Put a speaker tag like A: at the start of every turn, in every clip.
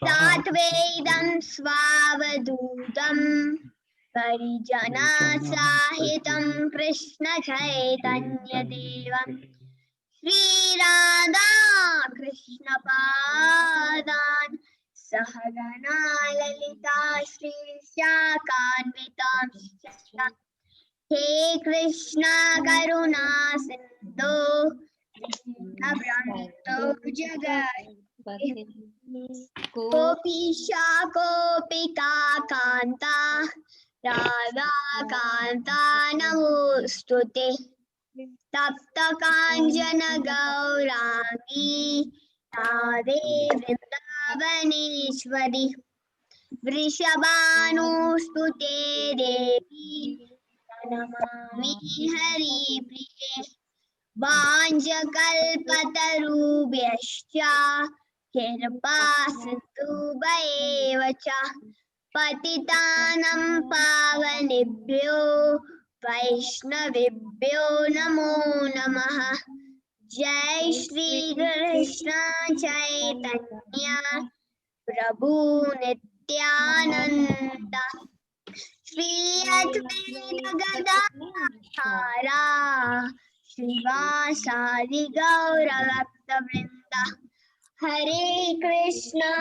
A: तात्वेदं स्वावधूतं परिजनासाहितं कृष्ण चैतन्यदेवं श्रीराधा कृष्णपादान् सहगना ललिता श्रीशाखान्वितांश्च हे कृष्णा करुणा सिन्धो दीनबन्धो जगत् गोपीशा गोपिका कान्ता राधा कान्ता नमोऽस्तुते तप्त काञ्चन गौराङ्गी राधे वृन्दावनेश्वरी वृषभानुस्तुते देवी नमामि हरिप्रिये वाञ्छकल्पतरुभ्यश्च कृपा सिन्धुभ्येव च पतितानं पावनेभ्यो वैष्णवेभ्यो नमो नमः। जय श्री कृष्ण चैतन्य प्रभु नित्यानंद श्री अद्वैत गदाधर श्रीवासादि गौर भक्तवृंद हरे Krishna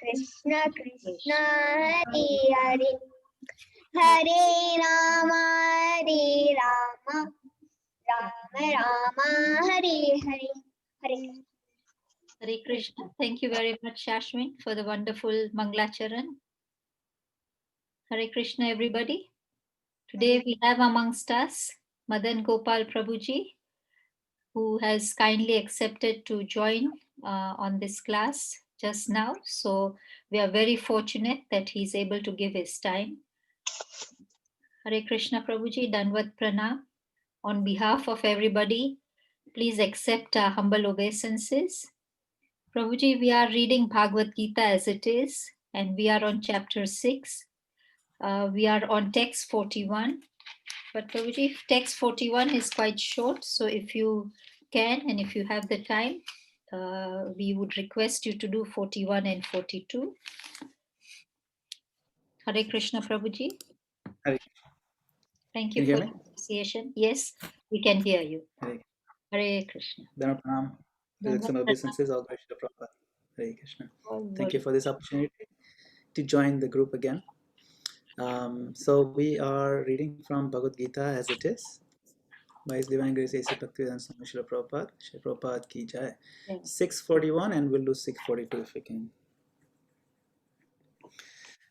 A: Krishna Krishna Hare Hare Hare Ram Ram Ram Hare Hare Hare
B: Hare Krishna. Thank you very much, Shashwin, for the wonderful Manglacharan. Hare Krishna, everybody. Today we have amongst us Madangopal Prabhuji, who has kindly accepted to join on this class just now. So we are very fortunate that he is able to give his time. Hare Krishna, Prabhuji, Danvat Pranam. On behalf of everybody, please accept our humble obeisances. Prabhuji, we are reading Bhagavad Gita as it is, and we are on chapter 6. We are on text 41. But Prabhuji, text 41 is quite short, so if you can and if you have the time, we would request you to do 41 and 42. Hare Krishna, Prabhuji.
C: Hare.
B: Thank you
C: Can you
B: for
C: hear
B: the
C: me?
B: association. Yes, we can hear you.
C: Hare.
B: Hare Krishna.
C: Dhanvat Pranam. With some obeisances, all glory to Prabhupada. Hare Krishna. Thank you for this opportunity to join the group again. So we are reading from Bhagavad Gita as it is by His Divine Grace A.C. Bhaktivedanta Swami Srila Prabhupada. Srila Prabhupada ki jai. 641 and we'll do 642 if we can.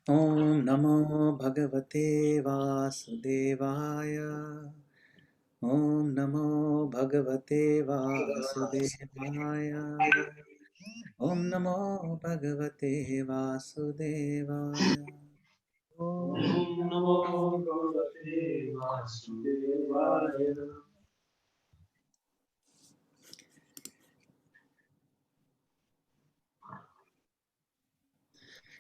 C: Om Namo Bhagavate Vasudevaya. Om Namo Bhagavate Vasudevaya. Om Namo Bhagavate Vasudevaya.
D: Om Namo Bhagavate Vasudevaya.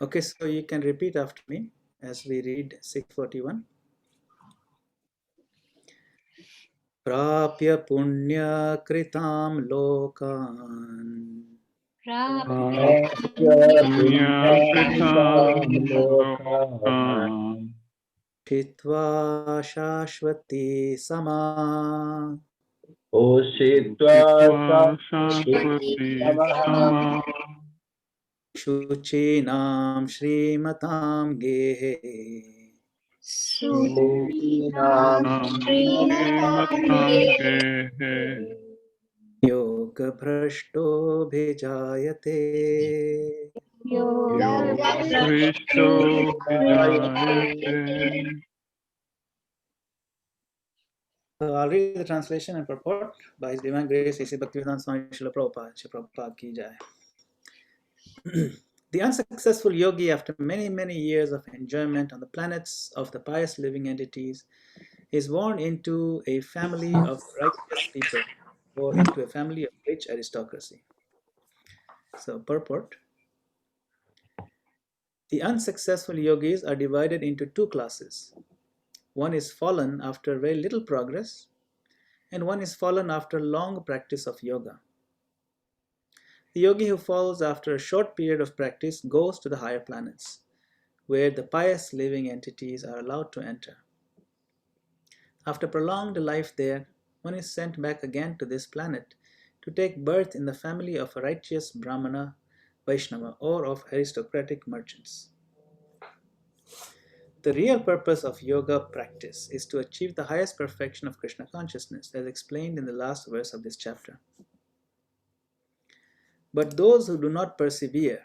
C: Okay, so you can repeat after me as we read 641. Prapya punya kritam lokan Chitva shashvati sama Shuchinam Shrimatam Gehe Yoga Bhrashto Bhijayate. So I'll read the translation and purport by His Divine Grace A.C. Bhaktivedanta Swami Srila Prabhupada. Srila Prabhupada ki jai. The unsuccessful yogi, after many years of enjoyment on the planets of the pious living entities, is born into a family of righteous people or into a family of rich aristocracy. So, purport. The unsuccessful yogis are divided into two classes. One is fallen after very little progress, and one is fallen after long practice of yoga. The yogi who follows after a short period of practice goes to the higher planets, where the pious living entities are allowed to enter. After prolonged life there, one is sent back again to this planet to take birth in the family of a righteous Brahmana, Vaishnava, or of aristocratic merchants. The real purpose of yoga practice is to achieve the highest perfection of Krishna consciousness, as explained in the last verse of this chapter. But those who do not persevere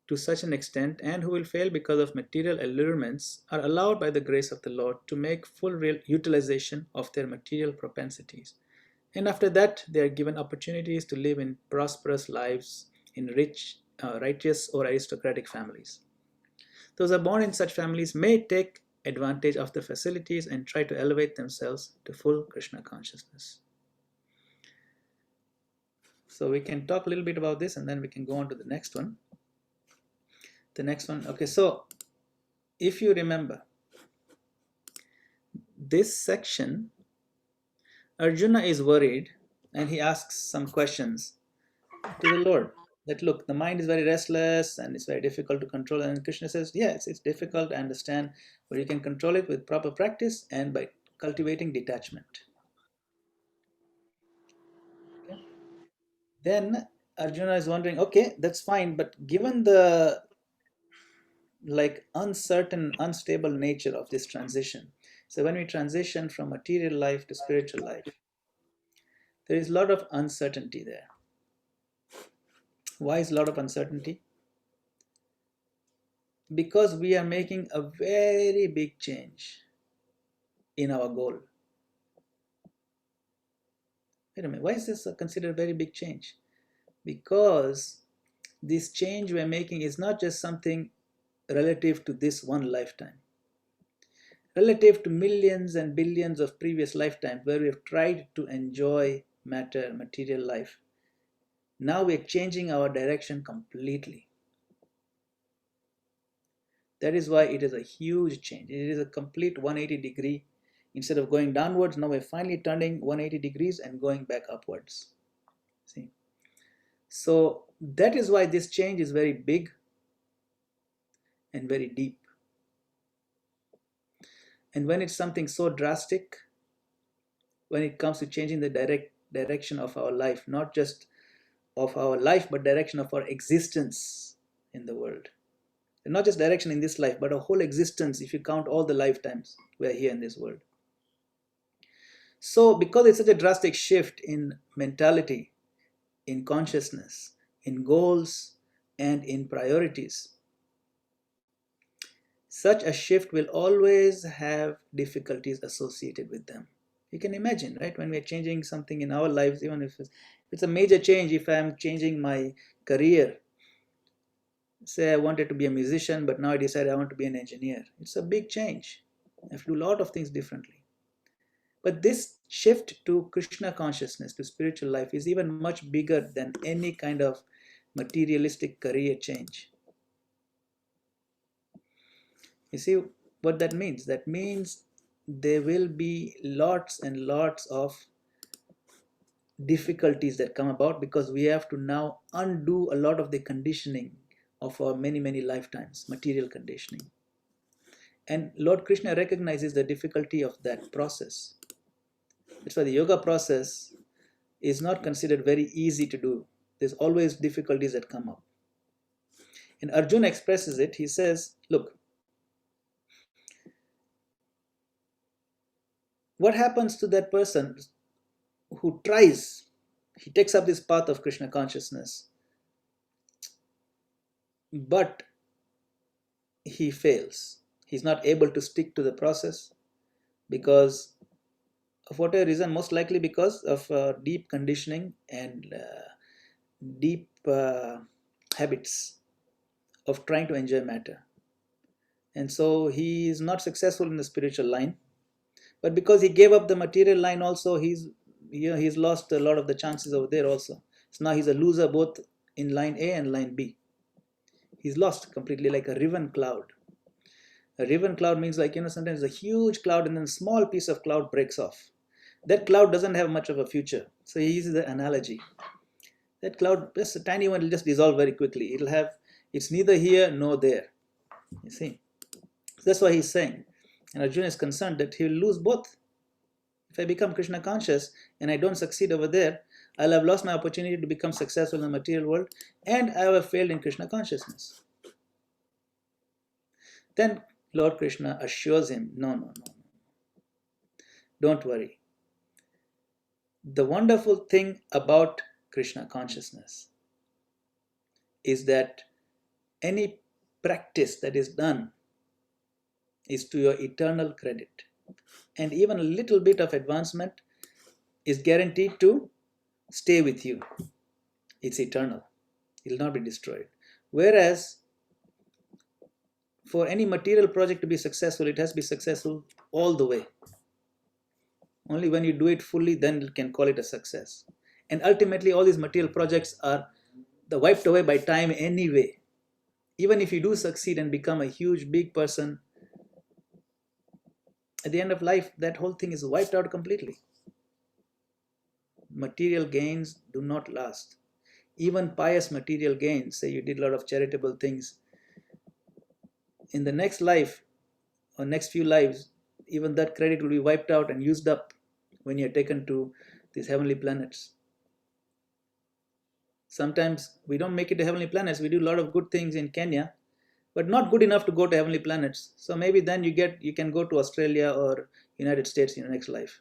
C: to such an extent and who will fail because of material allurements are allowed by the grace of the Lord to make full real utilization of their material propensities. And after that, they are given opportunities to live in prosperous lives in rich, righteous, or aristocratic families. Those who are born in such families may take advantage of the facilities and try to elevate themselves to full Krishna consciousness. So we can talk a little bit about this and then we can go on to the next one. Okay, so if you remember, this section, Arjuna is worried and he asks some questions to the Lord. That look, the mind is very restless and it's very difficult to control. And Krishna says, yes, it's difficult, I understand, but you can control it with proper practice and by cultivating detachment. Okay. Then Arjuna is wondering, okay, that's fine, but given the uncertain, unstable nature of this transition. So when we transition from material life to spiritual life, there is a lot of uncertainty there. Why is a lot of uncertainty? Because we are making a very big change in our goal. Wait a minute, why is this considered a very big change? Because this change we're making is not just something relative to this one lifetime. Relative to millions and billions of previous lifetimes where we have tried to enjoy material life. Now we're changing our direction completely. That is why it is a huge change. It is a complete 180 degree. Instead of going downwards, now we're finally turning 180 degrees and going back upwards. See? So that is why this change is very big and very deep. And when it's something so drastic, when it comes to changing the direction of our life, not just of our life, but direction of our existence in the world. And not just direction in this life, but a whole existence if you count all the lifetimes we are here in this world. So because it's such a drastic shift in mentality, in consciousness, in goals, and in priorities, such a shift will always have difficulties associated with them. You can imagine, right? When we're changing something in our lives, even if it's a major change, if I'm changing my career, say I wanted to be a musician, but now I decided I want to be an engineer. It's a big change. I have to do a lot of things differently. But this shift to Krishna consciousness, to spiritual life, is even much bigger than any kind of materialistic career change. You see what that means? That means there will be lots and lots of difficulties that come about because we have to now undo a lot of the conditioning of our many, many lifetimes, material conditioning. And Lord Krishna recognizes the difficulty of that process. That's why the yoga process is not considered very easy to do. There's always difficulties that come up. And Arjuna expresses it. He says, look, what happens to that person who tries, he takes up this path of Krishna consciousness, but he fails. He's not able to stick to the process because of whatever reason, most likely because of deep conditioning and deep habits of trying to enjoy matter. And so he is not successful in the spiritual line. But because he gave up the material line also, he's lost a lot of the chances over there also. So now he's a loser both in line A and line B. He's lost completely, like a riven cloud. A riven cloud means sometimes a huge cloud and then a small piece of cloud breaks off. That cloud doesn't have much of a future. So he uses the analogy. That cloud, just a tiny one, will just dissolve very quickly. It's neither here nor there. You see, that's why he's saying, and Arjuna is concerned that he will lose both. If I become Krishna conscious and I don't succeed over there, I'll have lost my opportunity to become successful in the material world, and I will have failed in Krishna consciousness. Then Lord Krishna assures him, no, don't worry. The wonderful thing about Krishna consciousness is that any practice that is done is to your eternal credit. And even a little bit of advancement is guaranteed to stay with you. It's eternal. It will not be destroyed. Whereas for any material project to be successful, it has to be successful all the way. Only when you do it fully, then you can call it a success. And ultimately, all these material projects are wiped away by time anyway. Even if you do succeed and become a huge, big person, at the end of life, that whole thing is wiped out completely. Material gains do not last. Even pious material gains, say you did a lot of charitable things, in the next life or next few lives, even that credit will be wiped out and used up when you're taken to these heavenly planets. Sometimes we don't make it to heavenly planets. We do a lot of good things in Kenya, but not good enough to go to heavenly planets. So maybe then you can go to Australia or United States in your next life,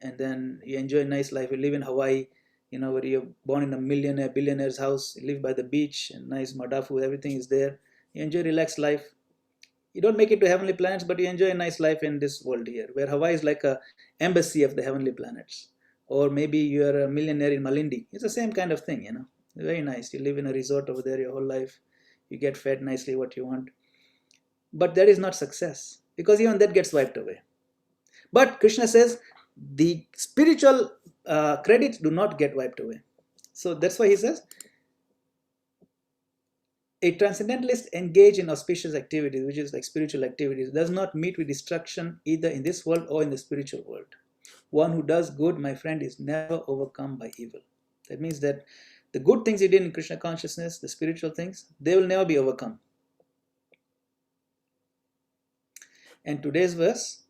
C: and then you enjoy a nice life. You live in Hawaii, where you're born in a billionaire's house. You live by the beach and nice madafu, everything is there. You enjoy a relaxed life. You don't make it to heavenly planets, but you enjoy a nice life in this world here, where Hawaii is like a embassy of the heavenly planets. Or maybe you're a millionaire in Malindi. It's the same kind of thing, Very nice. You live in a resort over there your whole life. You get fed nicely what you want. But that is not success, because even that gets wiped away. But Krishna says the spiritual credits do not get wiped away. So that's why he says, a transcendentalist engaged in auspicious activities, which is like spiritual activities, does not meet with destruction either in this world or in the spiritual world. One who does good, my friend, is never overcome by evil. That means that the good things you did in Krishna consciousness, the spiritual things, they will never be overcome. And today's verse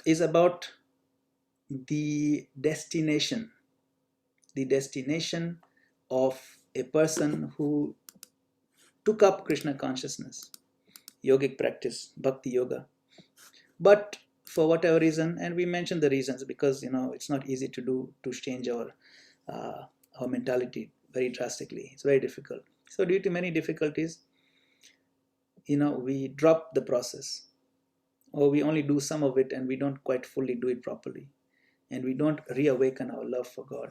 C: is about the destination of a person who took up Krishna consciousness, yogic practice, bhakti yoga. But for whatever reason, and we mentioned the reasons, because it's not easy to change our mentality very drastically. It's very difficult. So due to many difficulties, we drop the process, or we only do some of it and we don't quite fully do it properly, and we don't reawaken our love for God.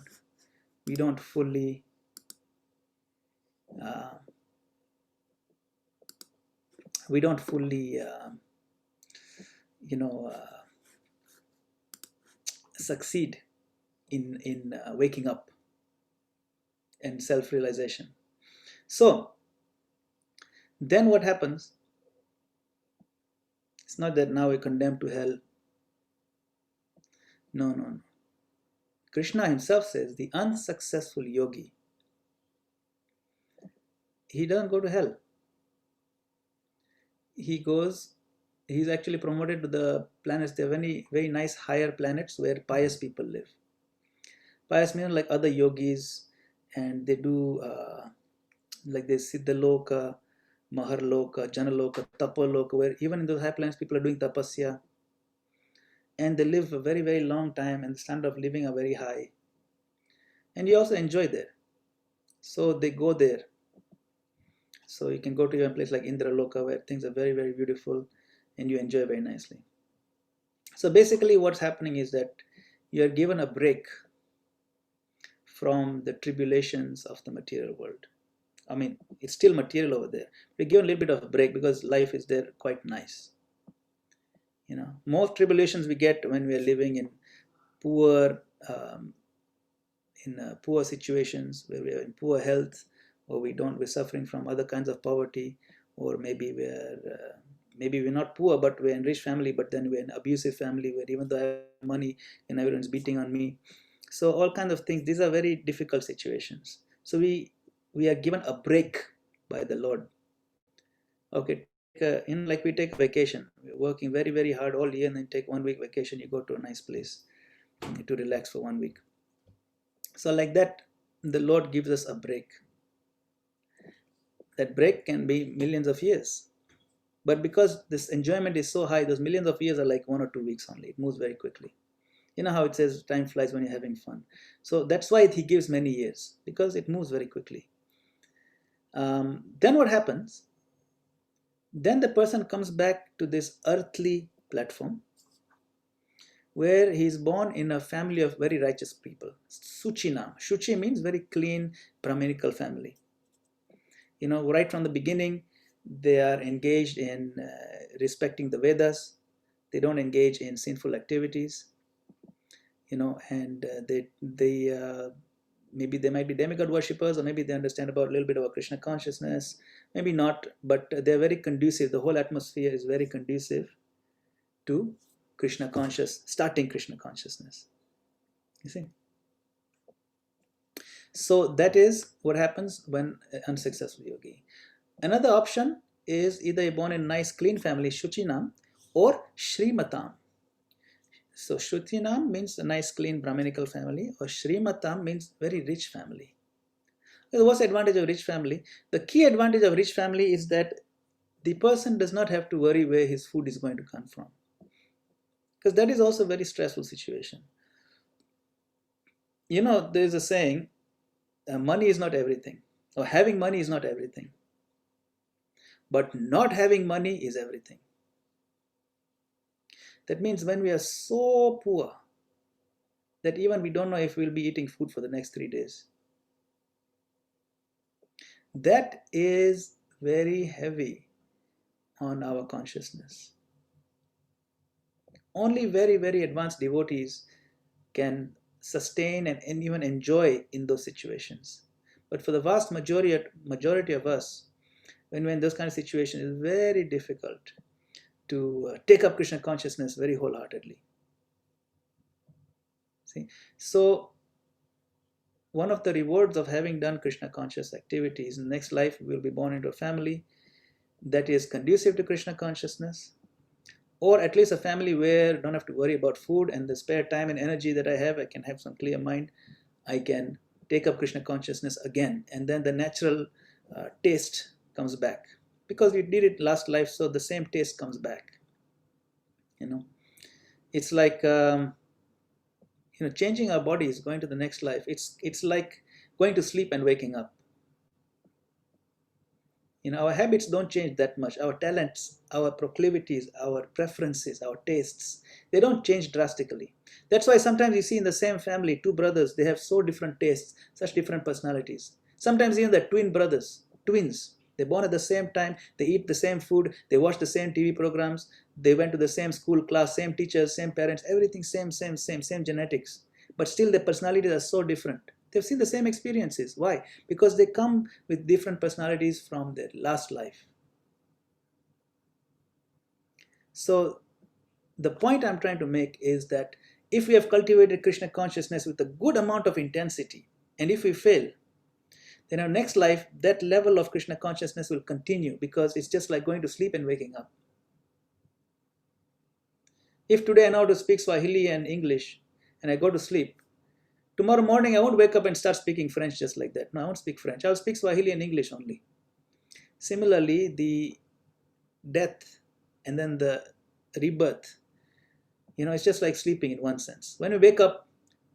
C: We don't fully succeed in waking up and self-realization. So then what happens? It's not that now we're condemned to hell. No. Krishna himself says the unsuccessful yogi, he doesn't go to hell. He's actually promoted to the planets. They're very, very nice higher planets where pious people live. Pious means like other yogis, and they do like they Siddhaloka, Maharloka, Janaloka, Tapaloka, where even in those high planets people are doing tapasya, and they live a very, very long time, and the standard of living are very high. And you also enjoy there. So they go there. So you can go to a place like Indraloka, where things are very, very beautiful and you enjoy very nicely. So basically what's happening is that you are given a break from the tribulations of the material world. I mean, it's still material over there. We're given a little bit of a break because life is there quite nice. Most tribulations we get when we are living in poor situations, where we are in poor health, or we're suffering from other kinds of poverty, or maybe we're maybe we're not poor, but we're in rich family, but then we're in abusive family where even though I have money and everyone's beating on me. So all kinds of things. These are very difficult situations. So we are given a break by the Lord. Okay, like we take a vacation. We're working very, very hard all year, and then take 1 week vacation. You go to a nice place to relax for 1 week. So like that, the Lord gives us a break. That break can be millions of years. But because this enjoyment is so high, those millions of years are like 1 or 2 weeks only. It moves very quickly. You know how it says time flies when you're having fun. So that's why he gives many years, because it moves very quickly. Then what happens? Then the person comes back to this earthly platform where he is born in a family of very righteous people. Suchinam. Shuchi means very clean, Brahminical family. You know, right from the beginning, they are engaged in respecting the Vedas. They don't engage in sinful activities. You know, and they maybe they might be demigod worshippers, or maybe they understand about a little bit about Krishna consciousness, maybe not, but they're very conducive. The whole atmosphere is very conducive to starting Krishna consciousness. You see? So that is what happens when unsuccessful yogi. Another option is either you're born in a nice clean family, Shuchinam, or Shrimatam. So Shrutinam means a nice clean Brahminical family, or Shrimatam means very rich family. What's the advantage of rich family? The key advantage of rich family is that the person does not have to worry where his food is going to come from, because that is also a very stressful situation. You know, there is a saying, money is not everything, or having money is not everything, but not having money is everything. That means when we are so poor that even we don't know if we'll be eating food for the next 3 days, that is very heavy on our consciousness. Only very, very advanced devotees can sustain and even enjoy in those situations. But for the vast majority of us, when we're in those kind of situations, it's very difficult to take up Krishna consciousness very wholeheartedly. See? So one of the rewards of having done Krishna conscious activities, in the next life we will be born into a family that is conducive to Krishna consciousness, or at least a family where I don't have to worry about food, and the spare time and energy that I have, I can have some clear mind. I can take up Krishna consciousness again, and then the natural taste comes back, because we did it last life, so the same taste comes back. You know, it's like changing our bodies, going to the next life. It's like going to sleep and waking up. Our habits don't change that much. Our talents, our proclivities, our preferences, our tastes, they don't change drastically. That's why sometimes you see in the same family, two brothers, they have so different tastes, such different personalities. Sometimes even the twin brothers, twins, they're born at the same time, they eat the same food, they watch the same TV programs, they went to the same school class, same teachers, same parents, everything same genetics. But still their personalities are so different. They've seen the same experiences. Why? Because they come with different personalities from their last life. So the point I'm trying to make is that if we have cultivated Krishna consciousness with a good amount of intensity, and if we fail, then our next life, that level of Krishna consciousness will continue, because it's just like going to sleep and waking up. If today I know how to speak Swahili and English, and I go to sleep, tomorrow morning I won't wake up and start speaking French just like that. No, I won't speak French. I'll speak Swahili and English only. Similarly, the death and then the rebirth, it's just like sleeping in one sense. When we wake up,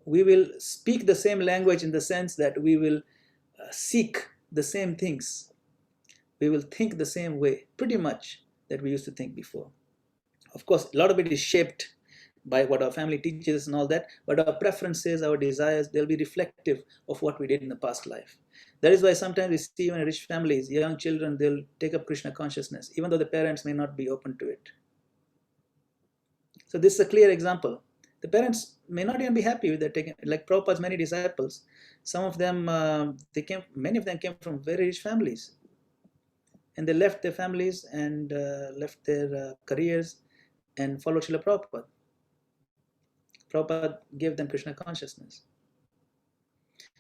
C: we will speak the same language in the sense that we will seek the same things. We will think the same way, pretty much, that we used to think before. Of course, a lot of it is shaped by what our family teaches and all that, but our preferences, our desires, they'll be reflective of what we did in the past life. That is why sometimes we see even in rich families, young children, they'll take up Krishna consciousness, even though the parents may not be open to it. So this is a clear example. The parents may not even be happy with that. Like Prabhupada's many disciples, some of them, many of them came from very rich families. And they left their families and left their careers and followed Srila Prabhupada. Prabhupada gave them Krishna consciousness.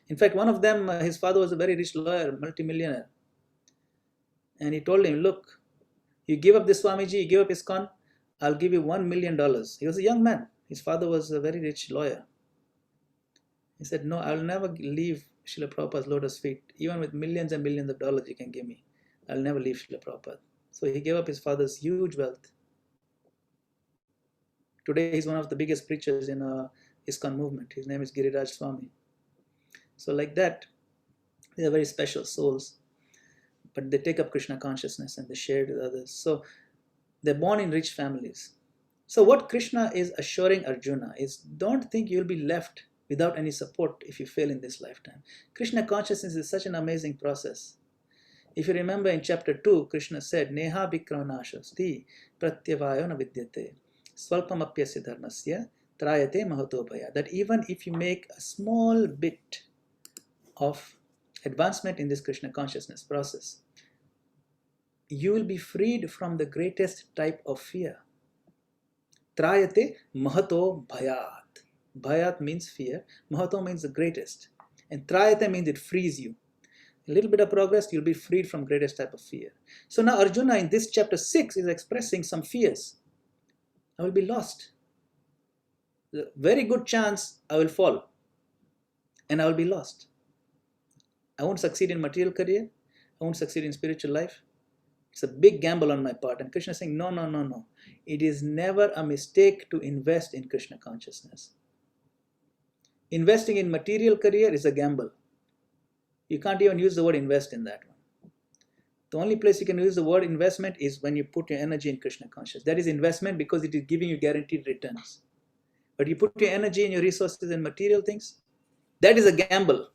C: In fact, one of them, his father was a very rich lawyer, multimillionaire. And he told him, look, you give up this Swamiji, you give up ISKCON, I'll give you $1 million. He was a young man. His father was a very rich lawyer. He said, no, I'll never leave Srila Prabhupada's lotus feet. Even with millions and millions of dollars you can give me, I'll never leave Srila Prabhupada. So he gave up his father's huge wealth. Today he's one of the biggest preachers in ISKCON movement. His name is Giriraj Swami. So like that, they are very special souls. But they take up Krishna consciousness and they share it with others. So they're born in rich families. So what Krishna is assuring Arjuna is, don't think you'll be left without any support if you fail in this lifetime. Krishna consciousness is such an amazing process. If you remember in chapter 2, Krishna said, Neha bikranashasti pratyavayo na vidyate swalpam apyasya dharmasya trayate mahato bhaya. That even if you make a small bit of advancement in this Krishna consciousness process, you will be freed from the greatest type of fear. Trayate mahato bhayat. Bhayat means fear. Mahato means the greatest. And trayate means it frees you. A little bit of progress, you'll be freed from greatest type of fear. So now Arjuna in this chapter 6 is expressing some fears. I will be lost. There's a very good chance I will fall. And I will be lost. I won't succeed in material career. I won't succeed in spiritual life. It's a big gamble on my part. And Krishna is saying, no, no, no, no. It is never a mistake to invest in Krishna consciousness. Investing in material career is a gamble. You can't even use the word invest in that one. The only place you can use the word investment is when you put your energy in Krishna consciousness. That is investment because it is giving you guaranteed returns. But you put your energy and your resources in material things, that is a gamble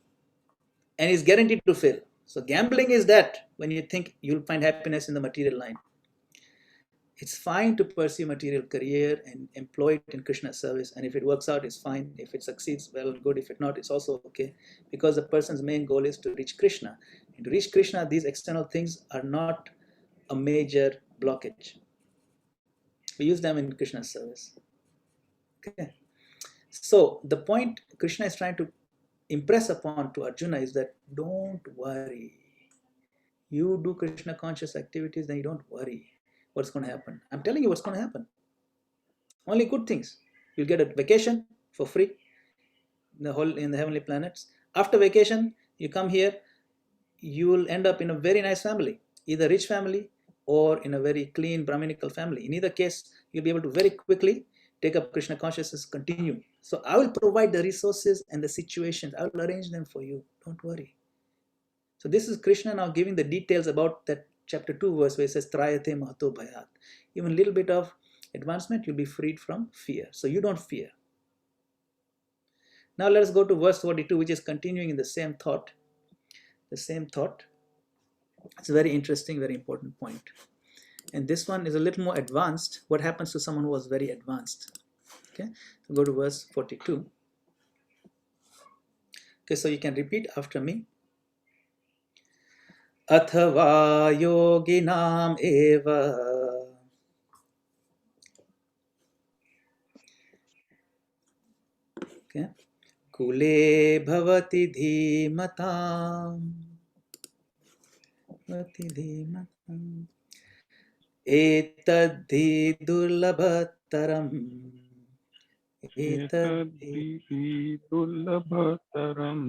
C: and is guaranteed to fail. So gambling is that when you think you'll find happiness in the material line. It's fine to pursue material career and employ it in Krishna's service, and if it works out, it's fine. If it succeeds, well and good. If it not, it's also okay, because the person's main goal is to reach Krishna. And to reach Krishna, these external things are not a major blockage. We use them in Krishna's service. Okay. So the point Krishna is trying to impress upon to Arjuna is that don't worry. You do Krishna conscious activities, then you don't worry what's going to happen. I'm telling you what's going to happen. Only good things. You'll get a vacation for free in the heavenly planets. After vacation, you come here, you will end up in a very nice family, either rich family or in a very clean Brahminical family. In either case, you'll be able to very quickly take up Krishna consciousness, continue. So I will provide the resources and the situations. I will arrange them for you. Don't worry. So this is Krishna now giving the details about that chapter 2 verse where it says Trayate Mahato Bhayat. Even a little bit of advancement, you'll be freed from fear. So you don't fear. Now let us go to verse 42, which is continuing in the same thought. The same thought. It's a very interesting, very important point. And this one is a little more advanced. What happens to someone who was very advanced? Okay, so go to verse 42. Okay, so you can repeat after me. Athava yoginam eva okay, kule bhavati dhimatam etadhi durlabhataram
E: etadhi durlabhataram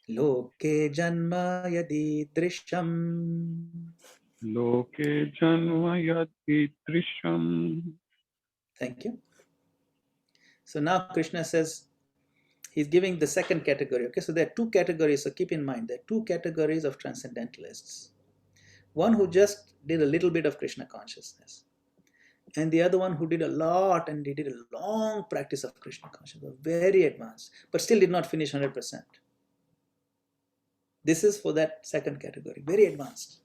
C: loke janma yadi drishyam
E: loke janma yadi drishyam.
C: Thank you. So now Krishna says, he's giving the second category. Okay, so there are two categories. So keep in mind, there are two categories of transcendentalists. One who just did a little bit of Krishna consciousness, and the other one who did a lot and they did a long practice of Krishna consciousness, very advanced, but still did not finish 100%. This is for that second category, very advanced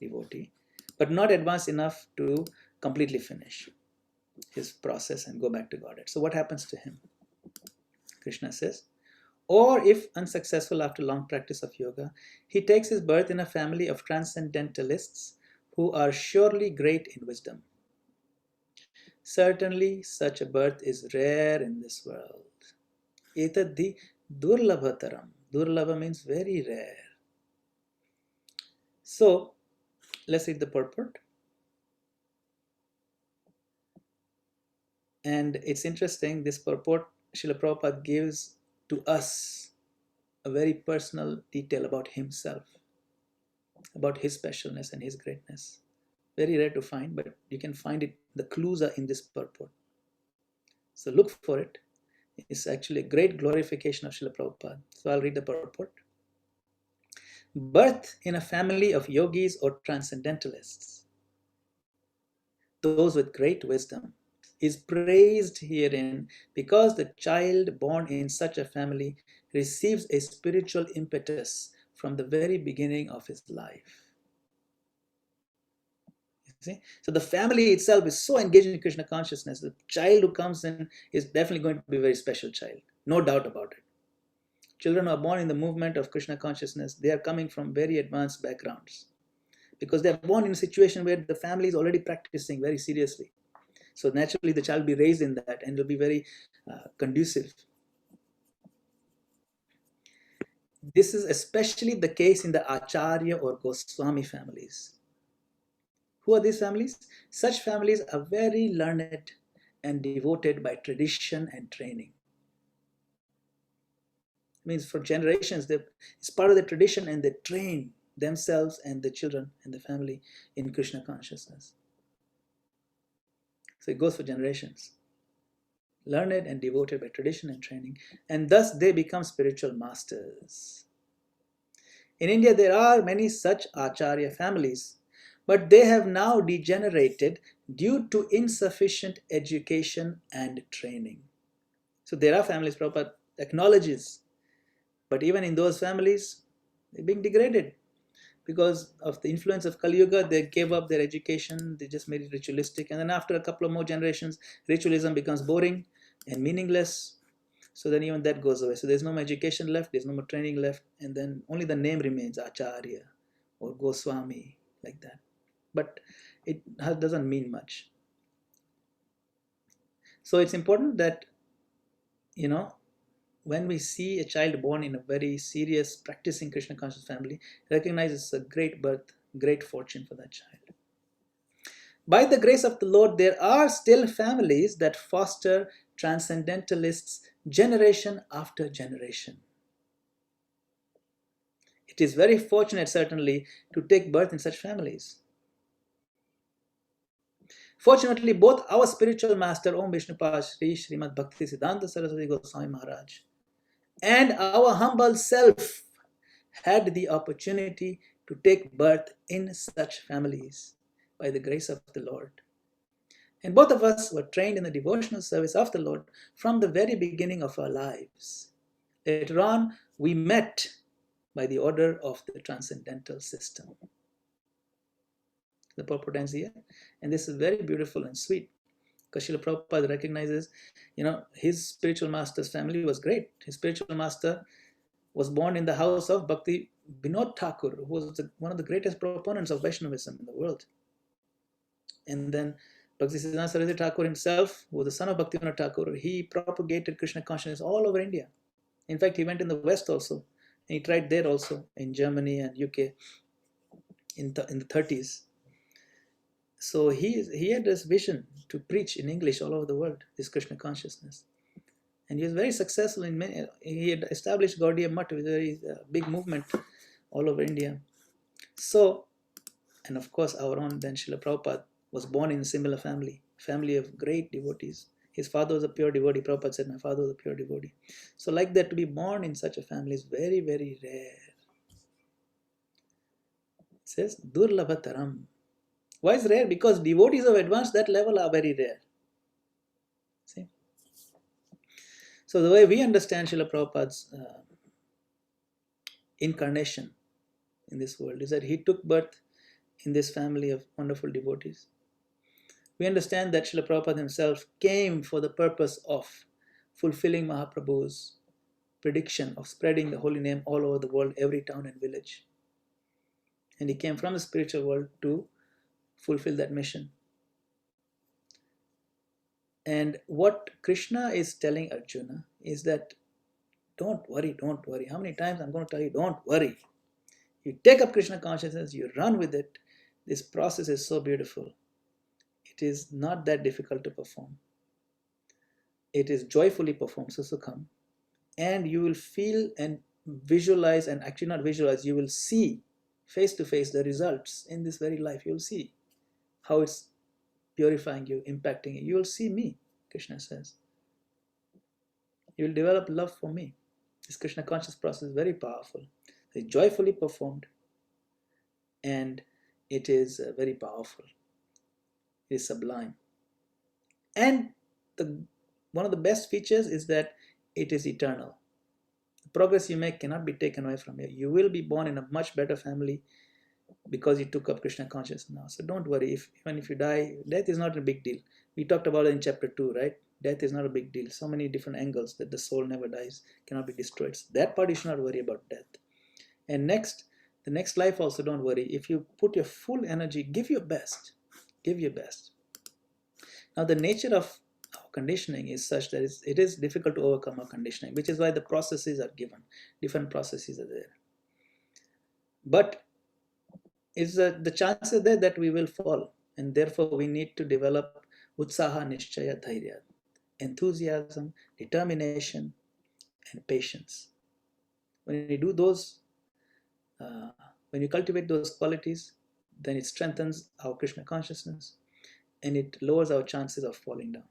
C: devotee, but not advanced enough to completely finish his process and go back to Godhead. So what happens to him? Krishna says, Or if unsuccessful after long practice of yoga, he takes his birth in a family of transcendentalists who are surely great in wisdom. Certainly, such a birth is rare in this world. Etadhi durlabhataram. Durlabha means very rare. So, let's read the purport. And it's interesting, this purport Srila Prabhupada gives to us a very personal detail about himself, about his specialness and his greatness. Very rare to find, but you can find it. The clues are in this purport. So look for it. It's actually a great glorification of Srila Prabhupada. So I'll read the purport. Birth in a family of yogis or transcendentalists, those with great wisdom, is praised herein because the child born in such a family receives a spiritual impetus from the very beginning of his life. You see? So the family itself is so engaged in Krishna consciousness. The child who comes in is definitely going to be a very special child. No doubt about it. Children who are born in the movement of Krishna consciousness, they are coming from very advanced backgrounds because they are born in a situation where the family is already practicing very seriously. So naturally, the child will be raised in that and will be very conducive. This is especially the case in the Acharya or Goswami families. Who are these families? Such families are very learned and devoted by tradition and training. It means for generations, it's part of the tradition and they train themselves and the children and the family in Krishna consciousness. So it goes for generations. Learned and devoted by tradition and training, and thus they become spiritual masters. In India, there are many such Acharya families, but they have now degenerated due to insufficient education and training. So there are families, Prabhupada acknowledges, but even in those families, they're being degraded because of the influence of Kali Yuga. They gave up their education, they just made it ritualistic, and then after a couple of more generations, ritualism becomes boring and meaningless. So then even that goes away. So there's no more education left, there's no more training left, and then only the name remains, Acharya or Goswami, like that. But it doesn't mean much. So it's important that, when we see a child born in a very serious, practicing Krishna conscious family, recognize it's a great birth, great fortune for that child. By the grace of the Lord, there are still families that foster transcendentalists generation after generation. It is very fortunate, certainly, to take birth in such families. Fortunately, both our spiritual master, Om Vishnupad Sri Srimad Bhakti Siddhanta Saraswati Goswami Maharaj, and our humble self had the opportunity to take birth in such families by the grace of the Lord. And both of us were trained in the devotional service of the Lord from the very beginning of our lives. Later on, we met by the order of the transcendental system. The purport ends here, and this is very beautiful and sweet because Srila Prabhupada recognizes, his spiritual master's family was great. His spiritual master was born in the house of Bhakti Vinod Thakur, who was one of the greatest proponents of Vaishnavism in the world. And then Bhakti Siddhanta Saraswati Thakur himself, who was the son of Bhakti Vinod Thakur, he propagated Krishna consciousness all over India. In fact, he went in the West also, and he tried there also, in Germany and UK in the 30s. So he had this vision to preach in English all over the world, this Krishna consciousness. And he was very successful in many. He had established Gaudiya Math, with a very big movement all over India. So, and of course, our own then Srila Prabhupada was born in a similar family of great devotees. His father was a pure devotee. Prabhupada said, my father was a pure devotee. So like that, to be born in such a family is very, very rare. It says, Durlabhataram. Why is rare? Because devotees of advanced that level are very rare. See? So the way we understand Srila Prabhupada's incarnation in this world is that he took birth in this family of wonderful devotees. We understand that Srila Prabhupada himself came for the purpose of fulfilling Mahaprabhu's prediction of spreading the holy name all over the world, every town and village. And he came from the spiritual world to fulfill that mission. And what Krishna is telling Arjuna is that don't worry, don't worry. How many times I'm going to tell you, don't worry. You take up Krishna consciousness, you run with it. This process is so beautiful. It is not that difficult to perform. It is joyfully performed, so come. And you will feel and visualize, and actually not visualize, you will see face to face the results in this very life. You will see how it's purifying you, impacting you. You will see me, Krishna says. You will develop love for me. This Krishna conscious process is very powerful. It's joyfully performed, and it is very powerful. It is sublime. And one of the best features is that it is eternal. The progress you make cannot be taken away from you. You will be born in a much better family because you took up Krishna consciousness now. So don't worry, even if you die, death is not a big deal. We talked about it in chapter 2, right? Death is not a big deal. So many different angles that the soul never dies, cannot be destroyed. So that part you should not worry about death. And the next life also, don't worry. If you put your full energy, give your best. Give your best. Now the nature of our conditioning is such that it is difficult to overcome our conditioning, which is why the processes are given. Different processes are there. But the chances are there that we will fall, and therefore we need to develop utsaha, nishchaya, dhairya, enthusiasm, determination, and patience. When you do those, when you cultivate those qualities, then it strengthens our Krishna consciousness, and it lowers our chances of falling down.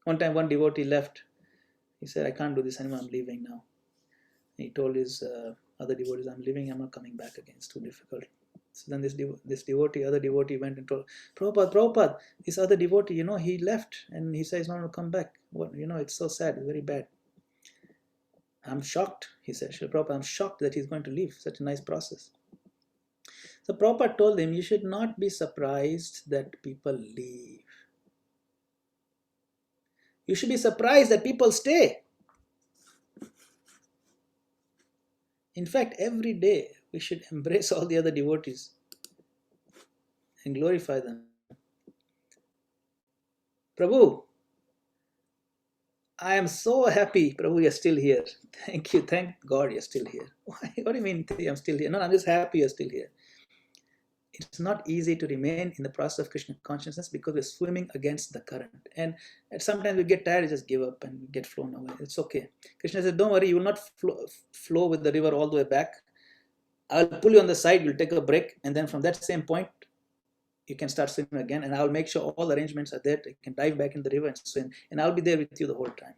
C: One time, one devotee left. He said, "I can't do this anymore. I'm leaving now." And he told his other devotees, "I'm leaving. I'm not coming back again. It's too difficult." So then this other devotee went and told Prabhupada, this other devotee, he left and he says he's not going to come back. What, it's so sad, it's very bad. I'm shocked, he said. Srila Prabhupada, I'm shocked that he's going to leave. Such a nice process. So Prabhupada told him, you should not be surprised that people leave. You should be surprised that people stay. In fact, every day we should embrace all the other devotees and glorify them. Prabhu, I am so happy, Prabhu, you're still here. Thank you. Thank God you're still here. Why? What do you mean I'm still here? No, I'm just happy you're still here. It's not easy to remain in the process of Krishna consciousness because we're swimming against the current. And sometimes we get tired, just give up and get flown away. It's okay. Krishna said, don't worry, you will not flow with the river all the way back. I'll pull you on the side, you'll take a break, and then from that same point, you can start swimming again, and I'll make sure all arrangements are there. You can dive back in the river and swim, and I'll be there with you the whole time.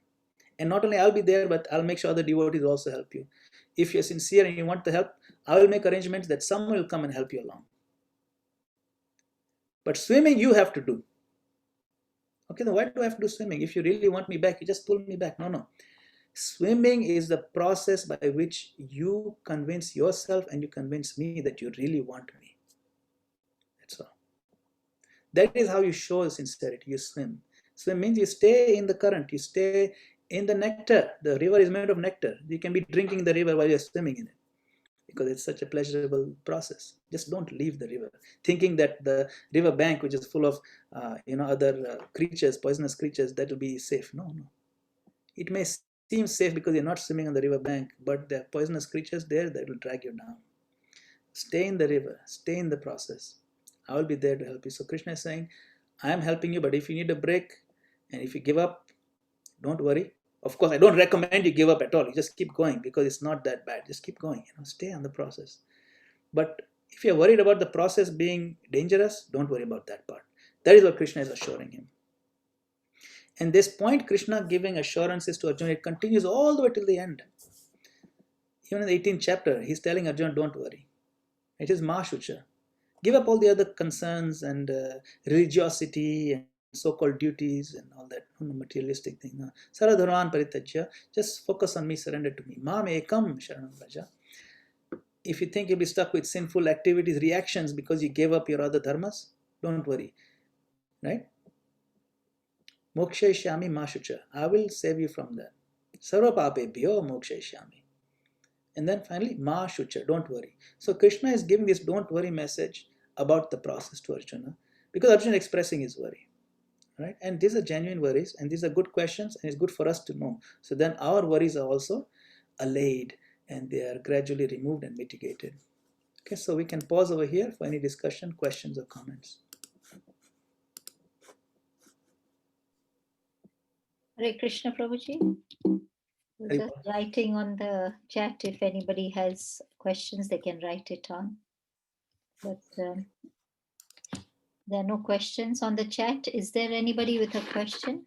C: And not only I'll be there, but I'll make sure other devotees also help you. If you're sincere and you want the help, I will make arrangements that someone will come and help you along. But swimming, you have to do. Okay, then why do I have to do swimming? If you really want me back, you just pull me back. No. Swimming is the process by which you convince yourself and you convince me that you really want me. That's all. That is how you show sincerity. You swim. Swim means you stay in the current. You stay in the nectar. The river is made of nectar. You can be drinking the river while you're swimming in it because it's such a pleasurable process. Just don't leave the river thinking that the river bank, which is full of other creatures, poisonous creatures, that will be safe. No. It may seem safe because you're not swimming on the river bank, but there are poisonous creatures there that will drag you down. Stay in the river. Stay in the process. I will be there to help you. So Krishna is saying, I am helping you, but if you need a break and if you give up, don't worry. Of course, I don't recommend you give up at all. You just keep going because it's not that bad. Just keep going. Stay on the process. But if you're worried about the process being dangerous, don't worry about that part. That is what Krishna is assuring him. And this point, Krishna giving assurances to Arjuna, it continues all the way till the end. Even in the 18th chapter, he's telling Arjuna, don't worry. It is Mahashucha. Give up all the other concerns and religiosity and so-called duties and all that materialistic thing. Saradharan paritajya, just focus on me, surrender to me. Mam ekam sharanam vraja. If you think you'll be stuck with sinful activities, reactions because you gave up your other dharmas, don't worry. Right? Moksha shyami mashucha. I will save you from that. Sarva papebhyo mokshayishyami. And then finally, ma shucha, don't worry. So Krishna is giving this don't worry message about the process to Arjuna, because Arjuna is expressing his worry. Right? And these are genuine worries, and these are good questions, and it's good for us to know. So then our worries are also allayed, and they are gradually removed and mitigated. Okay, so we can pause over here for any discussion, questions, or comments.
B: Hare Krishna, Prabhuji. We're just writing on the chat. If anybody has questions, they can write it on. But there are no questions on the chat. Is there anybody with a question?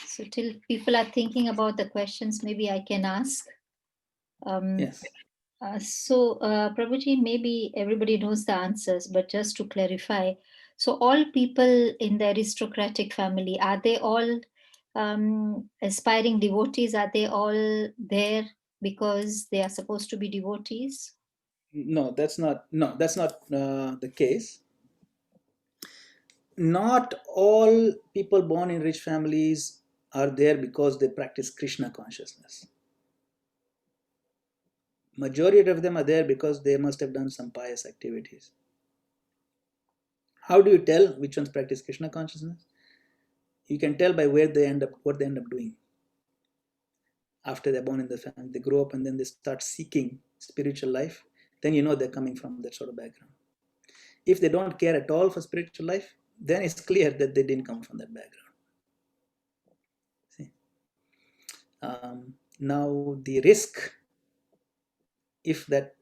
B: So till people are thinking about the questions, maybe I can ask.
C: Yes.
B: Prabhuji, maybe everybody knows the answers, but just to clarify, so all people in the aristocratic family, are they all aspiring devotees? Are they all there because they are supposed to be devotees?
C: No, that's not the case. Not all people born in rich families are there because they practice Krishna consciousness. Majority of them are there because they must have done some pious activities. How do you tell which ones practice Krishna consciousness? You can tell by what they end up doing. After they're born in the family, they grow up and then they start seeking spiritual life, then you know they're coming from that sort of background. If they don't care at all for spiritual life, then it's clear that they didn't come from that background. See? Now the risk, if that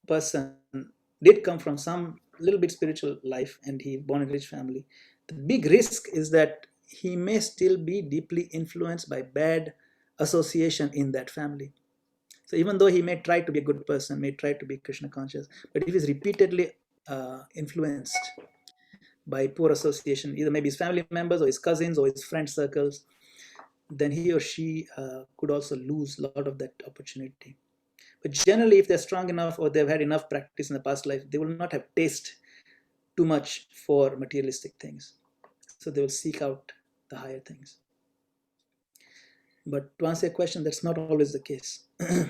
C: person did come from some little bit spiritual life and he born in a rich family, the big risk is that he may still be deeply influenced by bad association in that family. So even though he may try to be a good person, may try to be Krishna conscious, but if he's repeatedly influenced by poor association, either maybe his family members or his cousins or his friend circles, then he or she could also lose a lot of that opportunity. But generally, if they're strong enough or they've had enough practice in the past life, they will not have taste too much for materialistic things. So they will seek out the higher things. But to answer your question, that's not always the case. Yeah.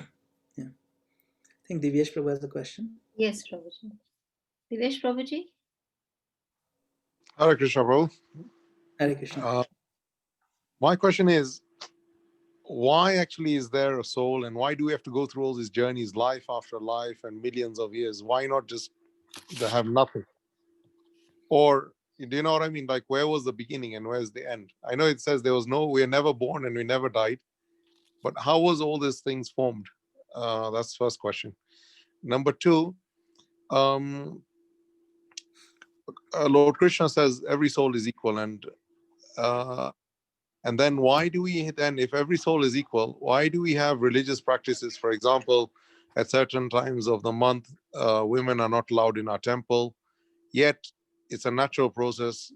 C: I think Divyesh Prabhu has a question.
B: Yes, Prabhuji. Divesh Prabhuji?
F: Hare Krishna, Prabhu.
C: Hare Krishna.
F: My question is, why actually is there a soul, and why do we have to go through all these journeys, life after life and millions of years? Why not just have nothing? Or do you know what I mean? Like, where was the beginning and where's the end? I know it says we are never born and we never died, but how was all these things formed? That's the first question. Number two, Lord Krishna says every soul is equal, and then why do we then, if every soul is equal, why do we have religious practices? For example, at certain times of the month, women are not allowed in our temple, yet it's a natural process.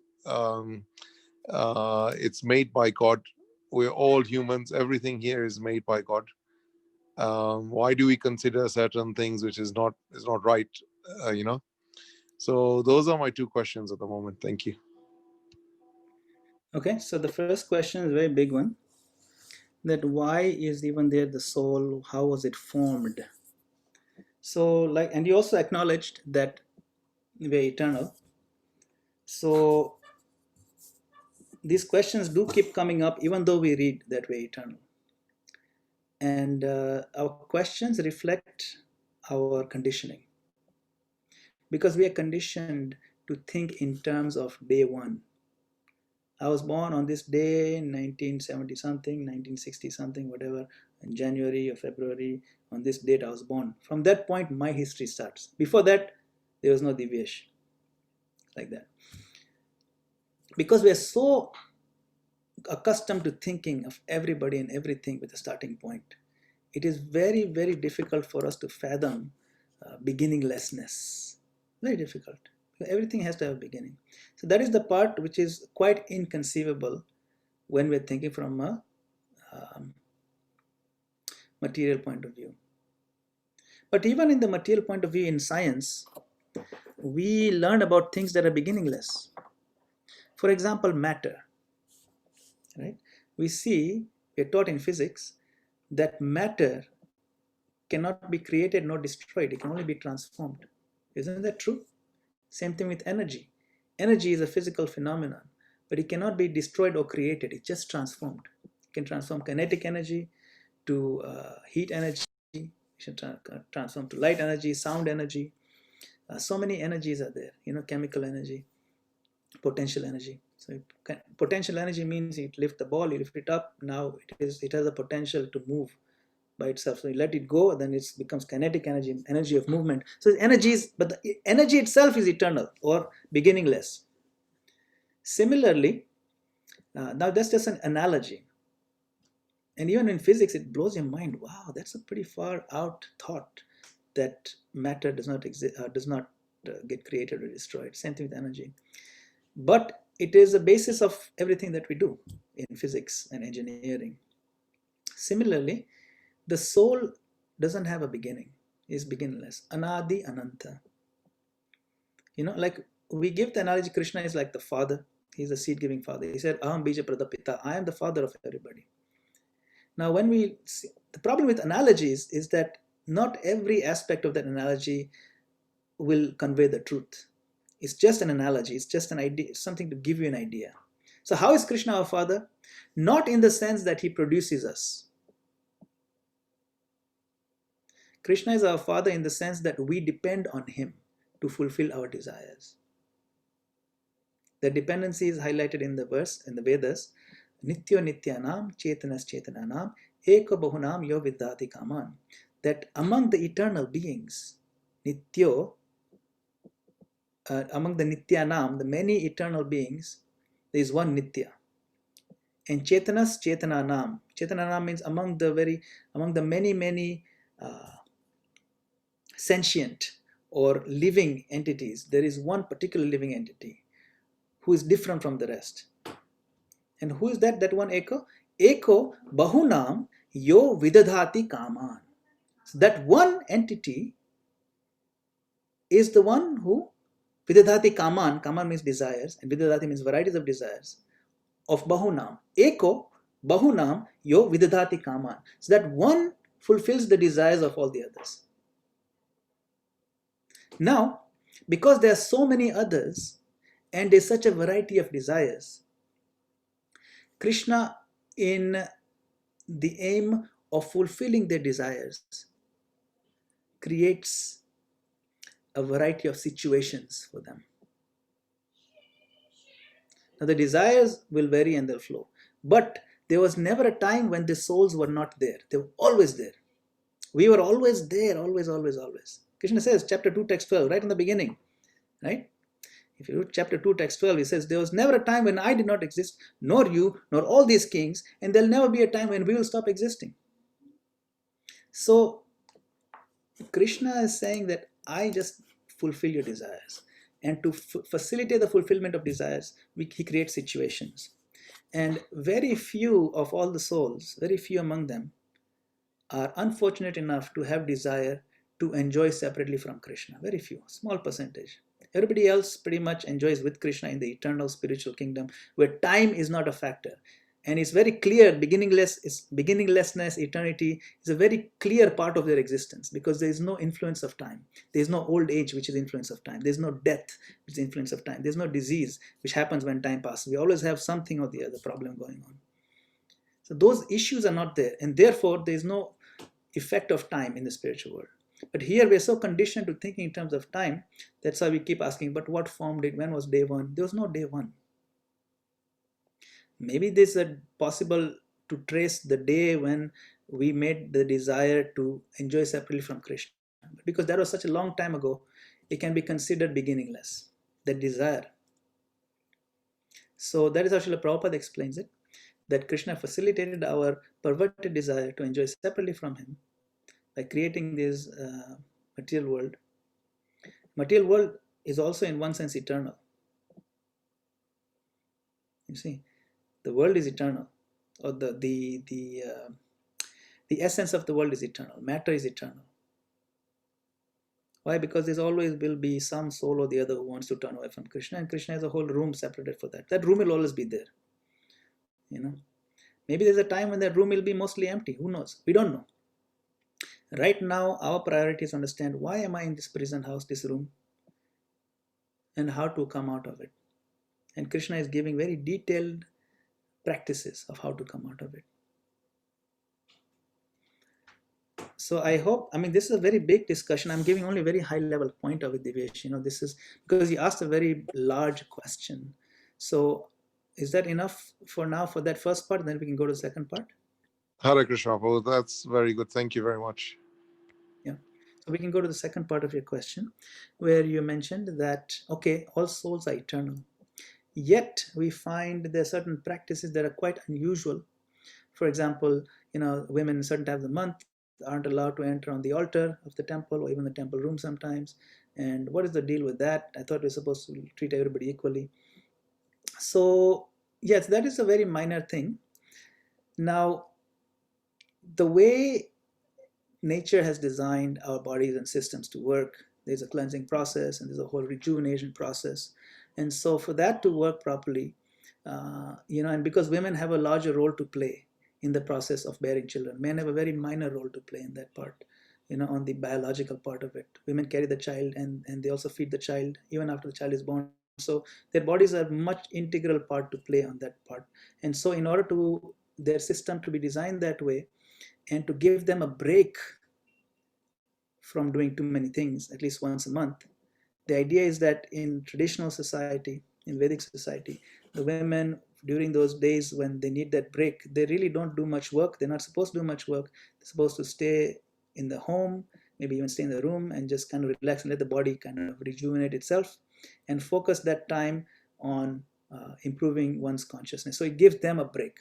F: It's made by God. We're all humans. Everything here is made by God. Why do we consider certain things which is not right? So those are my two questions at the moment. Thank you.
C: Okay, so the first question is a very big one. That why is even there the soul? How was it formed? So, and you also acknowledged that we're eternal. So these questions do keep coming up even though we read that we're eternal. And our questions reflect our conditioning. Because we are conditioned to think in terms of day one. I was born on this day, 1970 something, 1960 something, whatever, in January or February, on this date I was born. From that point, my history starts. Before that, there was no Divyesh. Like that. Because we are so accustomed to thinking of everybody and everything with a starting point, it is very, very difficult for us to fathom beginninglessness. Very difficult. Everything has to have a beginning. So that is the part which is quite inconceivable when we're thinking from a material point of view. But even in the material point of view in science, we learn about things that are beginningless. For example, matter. Right? We see we are taught in physics that matter cannot be created nor destroyed. It can only be transformed. Isn't that true? Same thing with energy. Energy is a physical phenomenon, but it cannot be destroyed or created. It's just transformed. It can transform kinetic energy to heat energy. It can transform to light energy, sound energy. So many energies are there. Chemical energy, potential energy. So potential energy means you lift the ball, you lift it up. Now it has a potential to move by itself. So you let it go, then it becomes kinetic energy, energy of movement. So energies, but the energy itself is eternal or beginningless. Similarly, now that's just an analogy. And even in physics, it blows your mind. Wow, that's a pretty far out thought that matter does not exist, does not get created or destroyed. Same thing with energy. But it is the basis of everything that we do in physics and engineering. Similarly, the soul doesn't have a beginning, is beginningless. Anadi Ananta. Like we give the analogy, Krishna is like the father. He's the seed-giving father. He said, Aham bija pradapita. I am the father of everybody. Now, when we see, the problem with analogies is that not every aspect of that analogy will convey the truth. It's just an analogy. It's just an idea. It's something to give you an idea. So how is Krishna our father? Not in the sense that he produces us. Krishna is our father in the sense that we depend on him to fulfill our desires. The dependency is highlighted in the verse, in the Vedas. Nityo nityanam chetanas chetananam eko bahunam yo viddhati kaman. That among the eternal beings, nityo, among the nityanam, the many eternal beings, there is one nitya. And chetanas chetananam. Chetananam means among the many sentient or living entities, there is one particular living entity who is different from the rest. And who is that? That one eko? Eko bahunam yo vidadhati kaman. So that one entity is the one who vidadhati kaman. Kaman means desires, and vidadhati means varieties of desires. Of bahunam. Eko bahunam yo vidadhati kaman. So that one fulfills the desires of all the others. Now, because there are so many others and there's such a variety of desires, Krishna, in the aim of fulfilling their desires, creates a variety of situations for them. Now, the desires will vary and they'll flow, but there was never a time when the souls were not there. They were always there. We were always there, always. Krishna says, chapter 2, text 12, right in the beginning, right? If you read chapter 2, text 12, he says, there was never a time when I did not exist, nor you, nor all these kings, and there'll never be a time when we will stop existing. So, Krishna is saying that I just fulfill your desires. And to facilitate the fulfillment of desires, he creates situations. And very few of all the souls, very few among them, are unfortunate enough to have desire to enjoy separately from Krishna. Very few, small percentage. Everybody else pretty much enjoys with Krishna in the eternal spiritual kingdom where time is not a factor. And it's very clear, beginninglessness, eternity is a very clear part of their existence because there is no influence of time. There is no old age, which is influence of time. There is no death, which is influence of time. There is no disease, which happens when time passes. We always have something or the other problem going on. So those issues are not there. And therefore, there is no effect of time in the spiritual world. But here we are so conditioned to thinking in terms of time. That's why we keep asking, but what form when was day one? There was no day one. Maybe this is possible to trace the day when we made the desire to enjoy separately from Krishna. But because that was such a long time ago, it can be considered beginningless, the desire. So that is how Srila Prabhupada explains it, that Krishna facilitated our perverted desire to enjoy separately from him by creating this material world. Material world is also in one sense eternal. You see, the world is eternal, or the essence of the world is eternal. Matter is eternal. Why? Because there always will be some soul or the other who wants to turn away from Krishna, and Krishna has a whole room separated for that. That room will always be there. Maybe there's a time when that room will be mostly empty. Who knows? We don't know. Right now, our priority is to understand, why am I in this prison house, this room, and how to come out of it. And Krishna is giving very detailed practices of how to come out of it. So I hope, this is a very big discussion. I'm giving only a very high level point of it, Divesh. This is because you asked a very large question. So is that enough for now for that first part? Then we can go to the second part.
F: Hare Krishna, Prabhu. That's very good. Thank you very much.
C: Yeah. So we can go to the second part of your question, where you mentioned that, okay, all souls are eternal. Yet we find there are certain practices that are quite unusual. For example, women certain times of the month aren't allowed to enter on the altar of the temple or even the temple room sometimes. And what is the deal with that? I thought we're supposed to treat everybody equally. So yes, that is a very minor thing. Now, the way nature has designed our bodies and systems to work, there's a cleansing process and there's a whole rejuvenation process. And so for that to work properly, and because women have a larger role to play in the process of bearing children, men have a very minor role to play in that part, on the biological part of it. Women carry the child and they also feed the child even after the child is born. So their bodies are much integral part to play on that part. And so in order to their system to be designed that way, and to give them a break from doing too many things at least once a month, the idea is that in traditional society, in Vedic society, the women during those days when they need that break, they really don't do much work. They're not supposed to do much work. They're supposed to stay in the home, maybe even stay in the room and just kind of relax and let the body kind of rejuvenate itself and focus that time on improving one's consciousness. So it gives them a break.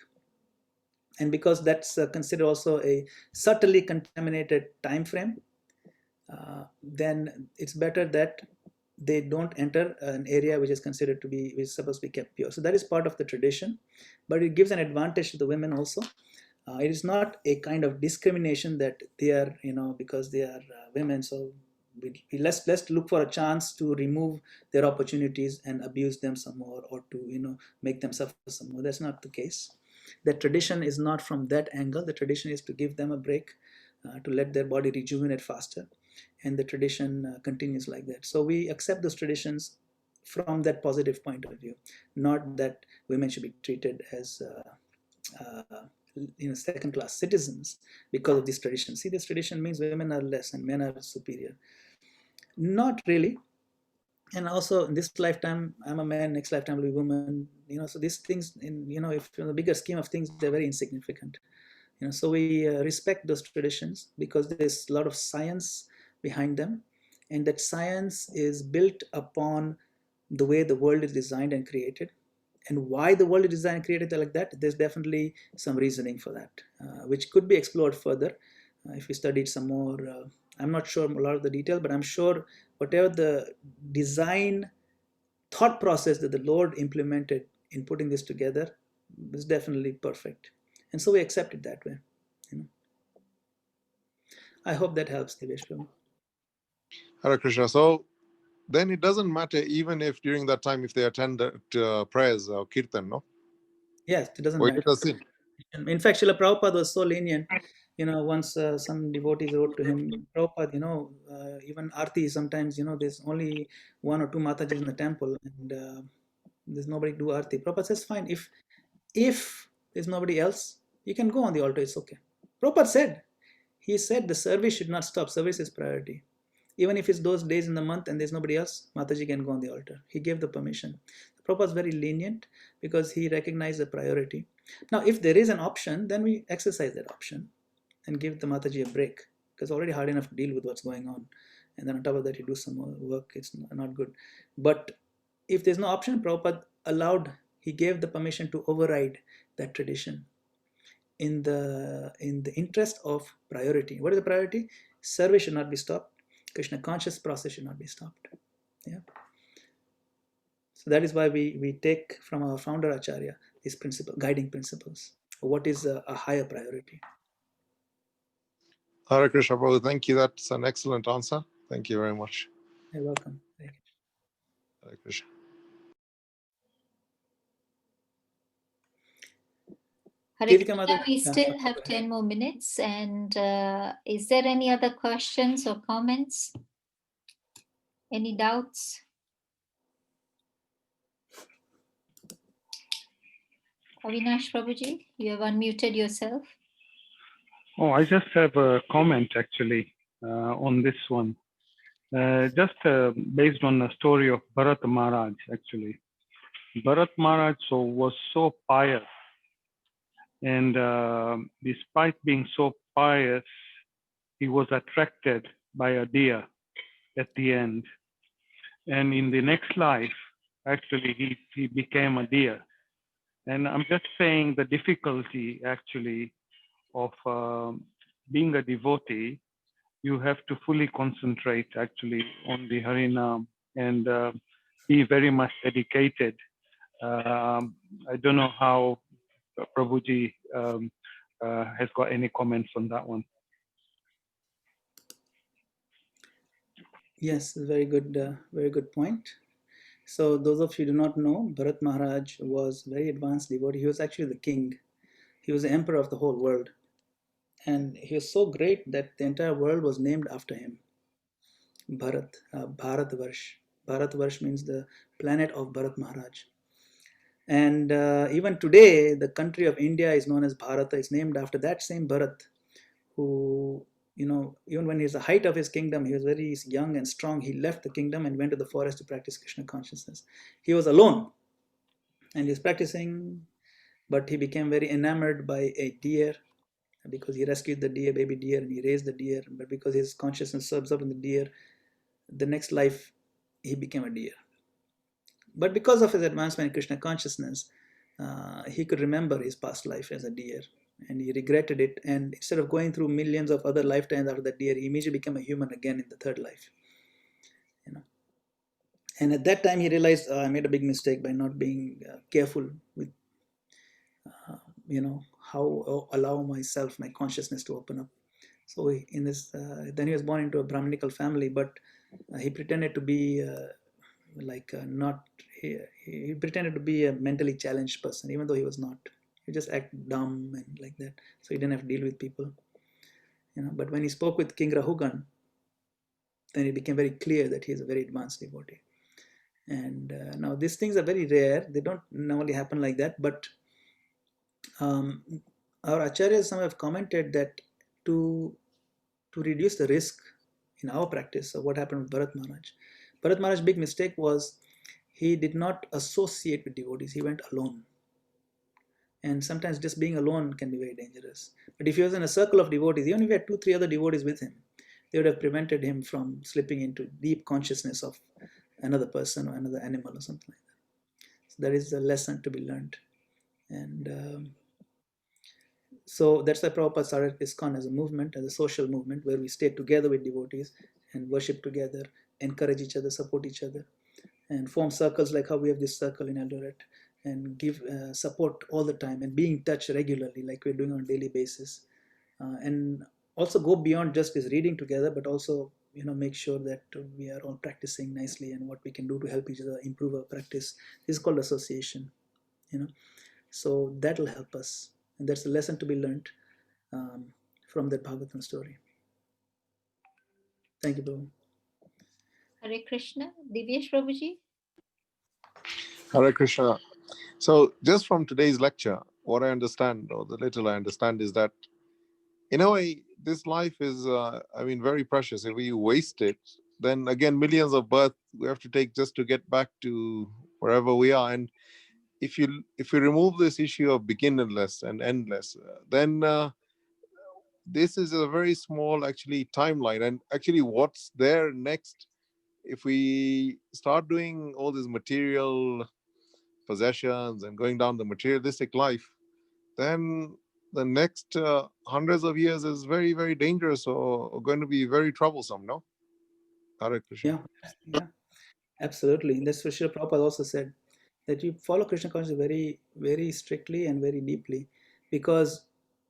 C: And because that's considered also a subtly contaminated time frame, then it's better that they don't enter an area which is considered to be, which is supposed to be kept pure. So that is part of the tradition, but it gives an advantage to the women also. It is not a kind of discrimination that they are, because they are women, so let's look for a chance to remove their opportunities and abuse them some more, or to make them suffer some more. That's not the case. The tradition is not from that angle. The tradition is to give them a break, to let their body rejuvenate faster, and the tradition continues like that. So we accept those traditions from that positive point of view, not that women should be treated as second-class citizens because of this tradition. See, this tradition means women are less and men are superior. Not really. And also in this lifetime I'm a man, next lifetime I'll be a woman. So these things, if in the bigger scheme of things, they're very insignificant. So we respect those traditions because there's a lot of science behind them, and that science is built upon the way the world is designed and created. And why the world is designed and created like that, there's definitely some reasoning for that, which could be explored further if we studied some more. I'm not sure a lot of the detail, but I'm sure whatever the design thought process that the Lord implemented in putting this together is definitely perfect. And so we accept it that way. I hope that helps, Divesh.
F: Hare Krishna. So then it doesn't matter even if during that time, if they attend prayers or kirtan, no?
C: Yes, it doesn't
F: Or
C: matter.
F: it does sin.
C: In fact, Srila Prabhupada was so lenient. Once some devotees wrote to him, Prabhupada, even Aarti sometimes, there's only one or two Matajis in the temple, and there's nobody to do Aarti. Prabhupada says, fine, if there's nobody else, you can go on the altar, it's okay. Prabhupada said the service should not stop. Service is priority. Even if it's those days in the month and there's nobody else, Mataji can go on the altar. He gave the permission. Prabhupada was very lenient because he recognized the priority. Now, if there is an option, then we exercise that option and give the Mataji a break, because already hard enough to deal with what's going on. And then on top of that, you do some more work. It's not good. But if there's no option, Prabhupada he gave the permission to override that tradition in the interest of priority. What is the priority? Service should not be stopped. Krishna conscious process should not be stopped. Yeah. So that is why we take from our founder Acharya these guiding principles. What is a higher priority?
F: Hare Krishna, Prabhu. Thank you. That's an excellent answer. Thank you very much.
C: You're welcome.
F: Hare Krishna.
B: Hare
C: Devika
B: Krishna,
C: Mother,
B: we still
C: go
B: have
C: ahead.
B: 10 more minutes. And is there any other questions or comments? Any doubts? Avinash Prabhuji, you have unmuted yourself.
E: Oh, I just have a comment actually on this one. Just based on the story of Bharat Maharaj, actually. Bharat Maharaj was so pious, and despite being so pious, he was attracted by a deer at the end. And in the next life, actually, he became a deer. And I'm just saying the difficulty actually of being a devotee. You have to fully concentrate actually on the Harinam and be very much dedicated. I don't know how Prabhuji has got any comments on that one.
C: Yes, very good point. So those of you who do not know, Bharat Maharaj was very advanced devotee. He was actually the king. He was the emperor of the whole world. And he was so great that the entire world was named after him. Bharat, Bharatvarsh. Bharatvarsh means the planet of Bharat Maharaj. And even today, the country of India is known as Bharata. It's named after that same Bharat, who, even when he's the height of his kingdom, he was very young and strong. He left the kingdom and went to the forest to practice Krishna consciousness. He was alone and he's practicing, but he became very enamored by a deer because he rescued the deer, baby deer, and he raised the deer. But because his consciousness serves up in the deer, the next life he became a deer. But because of his advancement in Krishna consciousness, he could remember his past life as a deer, and he regretted it. And instead of going through millions of other lifetimes after that deer, he immediately became a human again in the third life. And at that time, he realized, I made a big mistake by not being careful with, how allow myself, my consciousness to open up. So then he was born into a Brahminical family, but he pretended to be not. He pretended to be a mentally challenged person, even though he was not. He just acted dumb and like that, so he didn't have to deal with people. But when he spoke with King Rahugan, then it became very clear that he is a very advanced devotee. And now these things are very rare; they don't normally happen like that. But our acharyas, some have commented that to reduce the risk in our practice of what happened with Bharat Maharaj. Bharat Maharaj's big mistake was he did not associate with devotees. He went alone. And sometimes just being alone can be very dangerous. But if he was in a circle of devotees, even if he had 2, 3 other devotees with him, they would have prevented him from slipping into deep consciousness of another person or another animal or something like that. So that is a lesson to be learned. And so that's why Prabhupada started ISKCON as a movement, as a social movement, where we stay together with devotees and worship together, encourage each other, support each other, and form circles like how we have this circle in Eldoret, and give support all the time and be in touch regularly like we're doing on a daily basis. And also go beyond just this reading together, but also make sure that we are all practicing nicely and what we can do to help each other improve our practice. This is called association. So that will help us, and that's a lesson to be learned from that Bhagavatam story. Thank you, Prabhu.
B: Hare Krishna. Divyesh Prabhuji.
F: Hare Krishna. So, just from today's lecture, what I understand, or the little I understand, is that in a way, this life is, very precious. If we waste it, then again, millions of births we have to take just to get back to wherever we are. And if you remove this issue of beginnerless and endless, then this is a very small actually timeline. And actually, what's there next? If we start doing all these material possessions and going down the materialistic life, then the next hundreds of years is very, very dangerous or going to be very troublesome, no? Hare Krishna.
C: Yeah, absolutely. And that's what Srila Prabhupada also said, that you follow Krishna consciousness very, very strictly and very deeply, because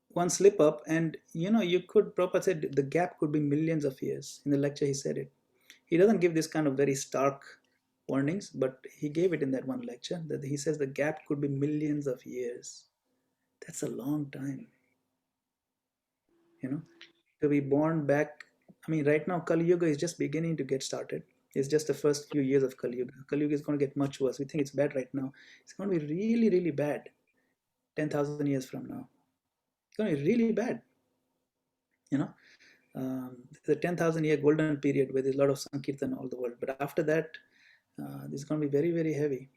C: one slip up and Prabhupada said the gap could be millions of years. In the lecture he said it. He doesn't give this kind of very stark warnings, but he gave it in that one lecture, that he says the gap could be millions of years. That's a long time. You know, to be born back. I mean, right now, Kali Yuga is just beginning to get started. It's just the first few years of Kali Yuga. Kali Yuga is going to get much worse. We think it's bad right now. It's going to be really, really bad 10,000 years from now. It's going to be really bad. You know, the 10,000 year golden period where there's a lot of Sankirtan all the world. But after that, this is going to be very, very heavy.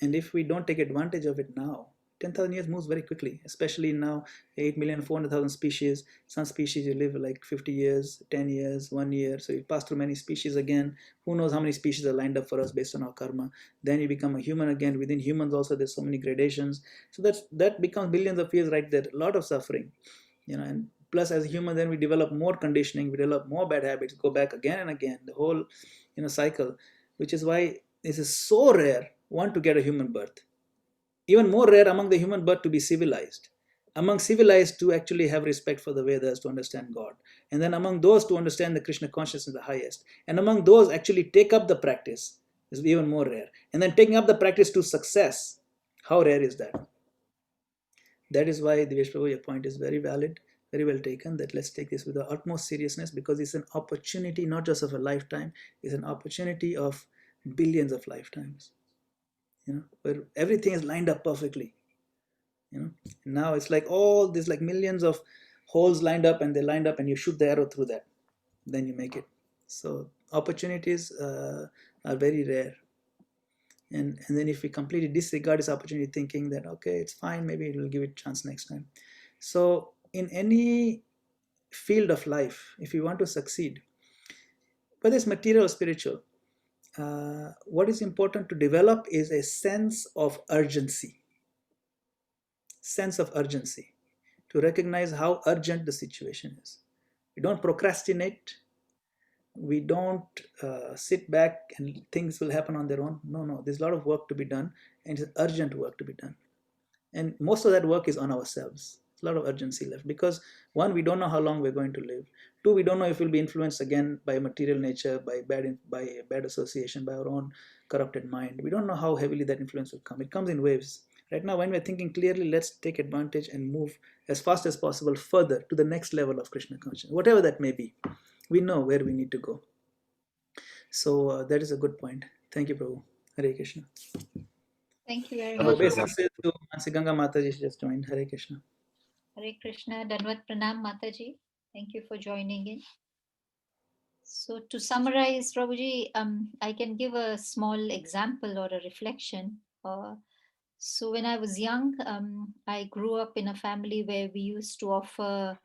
C: And if we don't take advantage of it now, 10,000 years moves very quickly, especially now, 8,400,000 species. Some species you live like 50 years, 10 years, 1 year. So you pass through many species again. Who knows how many species are lined up for us based on our karma. Then you become a human again. Within humans also, there's so many gradations. So that becomes billions of years right there. A lot of suffering, you know, and plus as a human, then we develop more conditioning, we develop more bad habits, go back again and again, the whole, you know, cycle, which is why this is so rare, one, to get a human birth. Even more rare among the human birth to be civilized. Among civilized to actually have respect for the Vedas, to understand God. And then among those to understand the Krishna consciousness the highest. And among those actually take up the practice is even more rare. And then taking up the practice to success, how rare is that? That is why Divesh Prabhu, your point is very valid, very well taken, that let's take this with the utmost seriousness, because it's an opportunity not just of a lifetime, it's an opportunity of billions of lifetimes. You know, where everything is lined up perfectly. You know, now it's like all these like millions of holes lined up, and they lined up, and you shoot the arrow through that, then you make it. So opportunities are very rare. And then if we completely disregard this opportunity, thinking that okay, it's fine, maybe we'll give it a chance next time. So in any field of life, if you want to succeed, whether it's material or spiritual, what is important to develop is a sense of urgency. Sense of urgency, to recognize how urgent the situation is. We don't procrastinate. We don't sit back and things will happen on their own. No, there's a lot of work to be done, and it's urgent work to be done. And most of that work is on ourselves. There's a lot of urgency left because, one, we don't know how long we're going to live. Two, we don't know if we'll be influenced again by material nature, by bad association, by our own corrupted mind. We don't know how heavily that influence will come. It comes in waves. Right now, when we're thinking clearly, let's take advantage and move as fast as possible further to the next level of Krishna consciousness, whatever that may be. We know where we need to go. So that is a good point. Thank you, Prabhu. Hare Krishna.
B: Thank you very
C: Our
B: much.
C: obeisances to Mansi Ganga Mataji just joined. Hare Krishna.
B: Hare Krishna, Danvat Pranam Mataji. Thank you for joining in. So to summarize, Prabhuji, I can give a small example or a reflection. So when I was young, I grew up in a family where we used to offer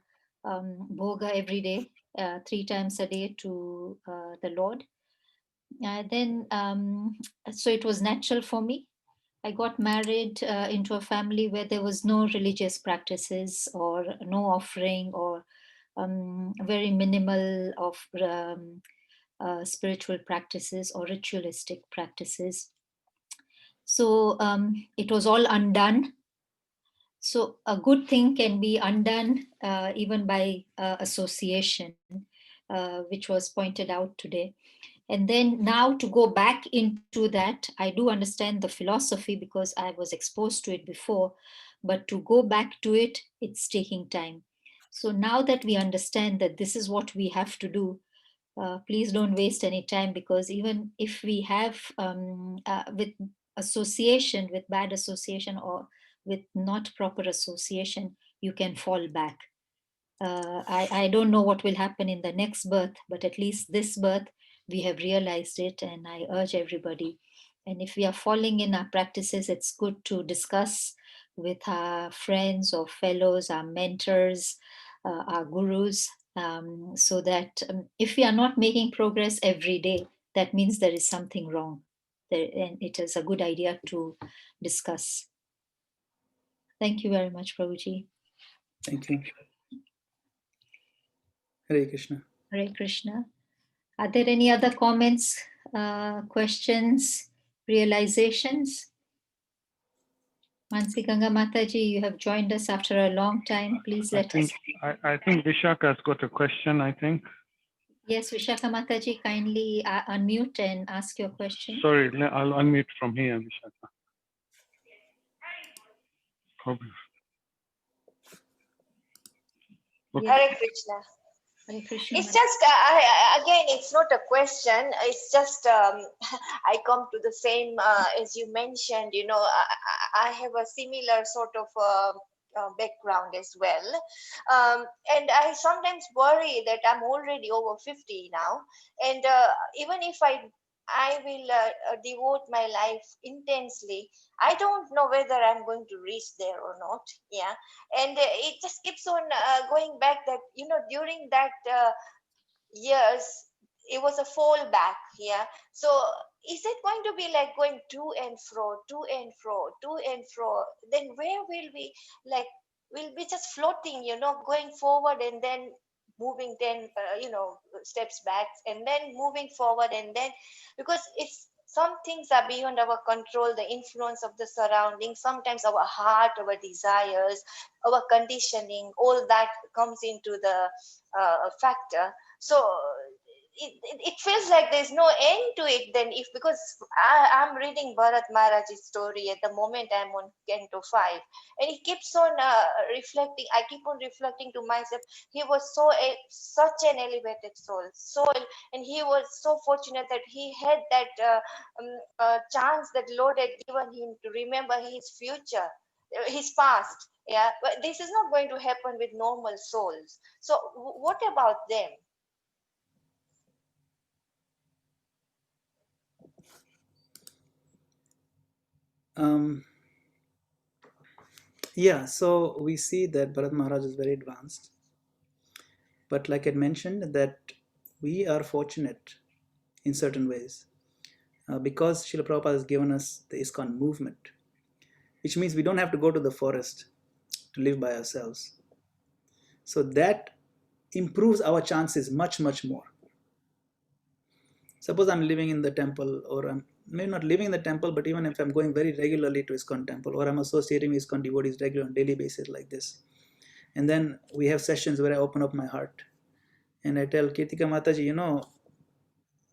B: bhoga every day, 3 times a day to the Lord. Then, so it was natural for me. I got married into a family where there was no religious practices or no offering or very minimal of spiritual practices or ritualistic practices. So it was all undone. So a good thing can be undone even by association, which was pointed out today. And then now to go back into that, I do understand the philosophy because I was exposed to it before, but to go back to it, it's taking time. So now that we understand that this is what we have to do, please don't waste any time, because even if we have with association, with bad association or with not proper association, you can fall back. I don't know what will happen in the next birth, but at least this birth, we have realized it, and I urge everybody. And if we are falling in our practices, it's good to discuss with our friends or fellows, our mentors, our gurus, so that if we are not making progress every day, that means there is something wrong. And it is a good idea to discuss. Thank you very much, Prabhuji.
C: Thank you. Hare Krishna.
B: Hare Krishna. Are there any other comments, questions, realizations? Mansi Ganga Mataji, you have joined us after a long time. Please let us.
E: I think Vishaka's got a question, I think.
B: Yes, Vishaka Mataji, kindly unmute and ask your question.
E: Sorry, I'll unmute from here, Vishaka. Okay.
A: Hare Krishna.
B: Hare Krishna.
A: It's just, again, it's not a question. It's just, I come to the same, as you mentioned, I have a similar sort of background as well. And I sometimes worry that I'm already over 50 now. And even if I will devote my life intensely, I don't know whether I'm going to reach there or not. Yeah. And it just keeps on going back that, during that years, it was a fallback. Yeah. So is it going to be like going to and fro, to and fro, to and fro? Then where will we, like, we'll be just floating, going forward and then moving 10 steps back and then moving forward, and then, because it's some things are beyond our control, the influence of the surroundings, sometimes our heart, our desires, our conditioning, all that comes into the factor. So it feels like there's no end to it then, if, because I'm reading Bharat Maharaj's story at the moment. I'm on canto 5, and he keeps on reflecting. I keep on reflecting to myself, he was such an elevated soul, and he was so fortunate that he had that chance that Lord had given him to remember his future, his past. Yeah, but this is not going to happen with normal souls. So what about them?
C: Um, yeah, so we see that Bharat Maharaj is very advanced. But like I mentioned, that we are fortunate in certain ways because Srila Prabhupada has given us the ISKCON movement, which means we don't have to go to the forest to live by ourselves. So that improves our chances much, much more. Suppose I'm living in the temple, or I'm maybe not living in the temple, but even if I'm going very regularly to ISKCON temple, or I'm associating with ISKCON devotees regularly on daily basis like this, and then we have sessions where I open up my heart and I tell Kirtika Mataji,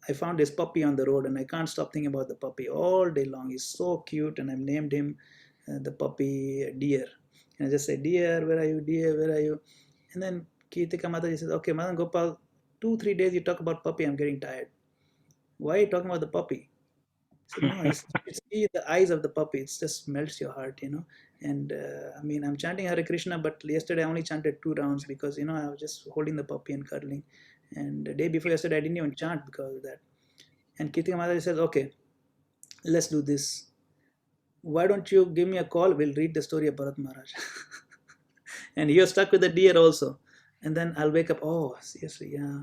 C: I found this puppy on the road and I can't stop thinking about the puppy all day long. He's so cute, and I've named him the puppy Deer. And I just say, Deer, where are you? Deer, where are you? And then Kirtika Mataji says, okay, Madangopal, 2-3 days you talk about puppy, I'm getting tired. Why are you talking about the puppy? I said, no, it's see the eyes of the puppy. It just melts your heart. And I mean, I'm chanting Hare Krishna, but yesterday I only chanted 2 rounds because, I was just holding the puppy and cuddling. And the day before yesterday, I didn't even chant because of that. And Kirtika Mataji says, okay, let's do this. Why don't you give me a call? We'll read the story of Bharat Maharaj. And you're stuck with the deer also. And then I'll wake up, oh, seriously, yeah.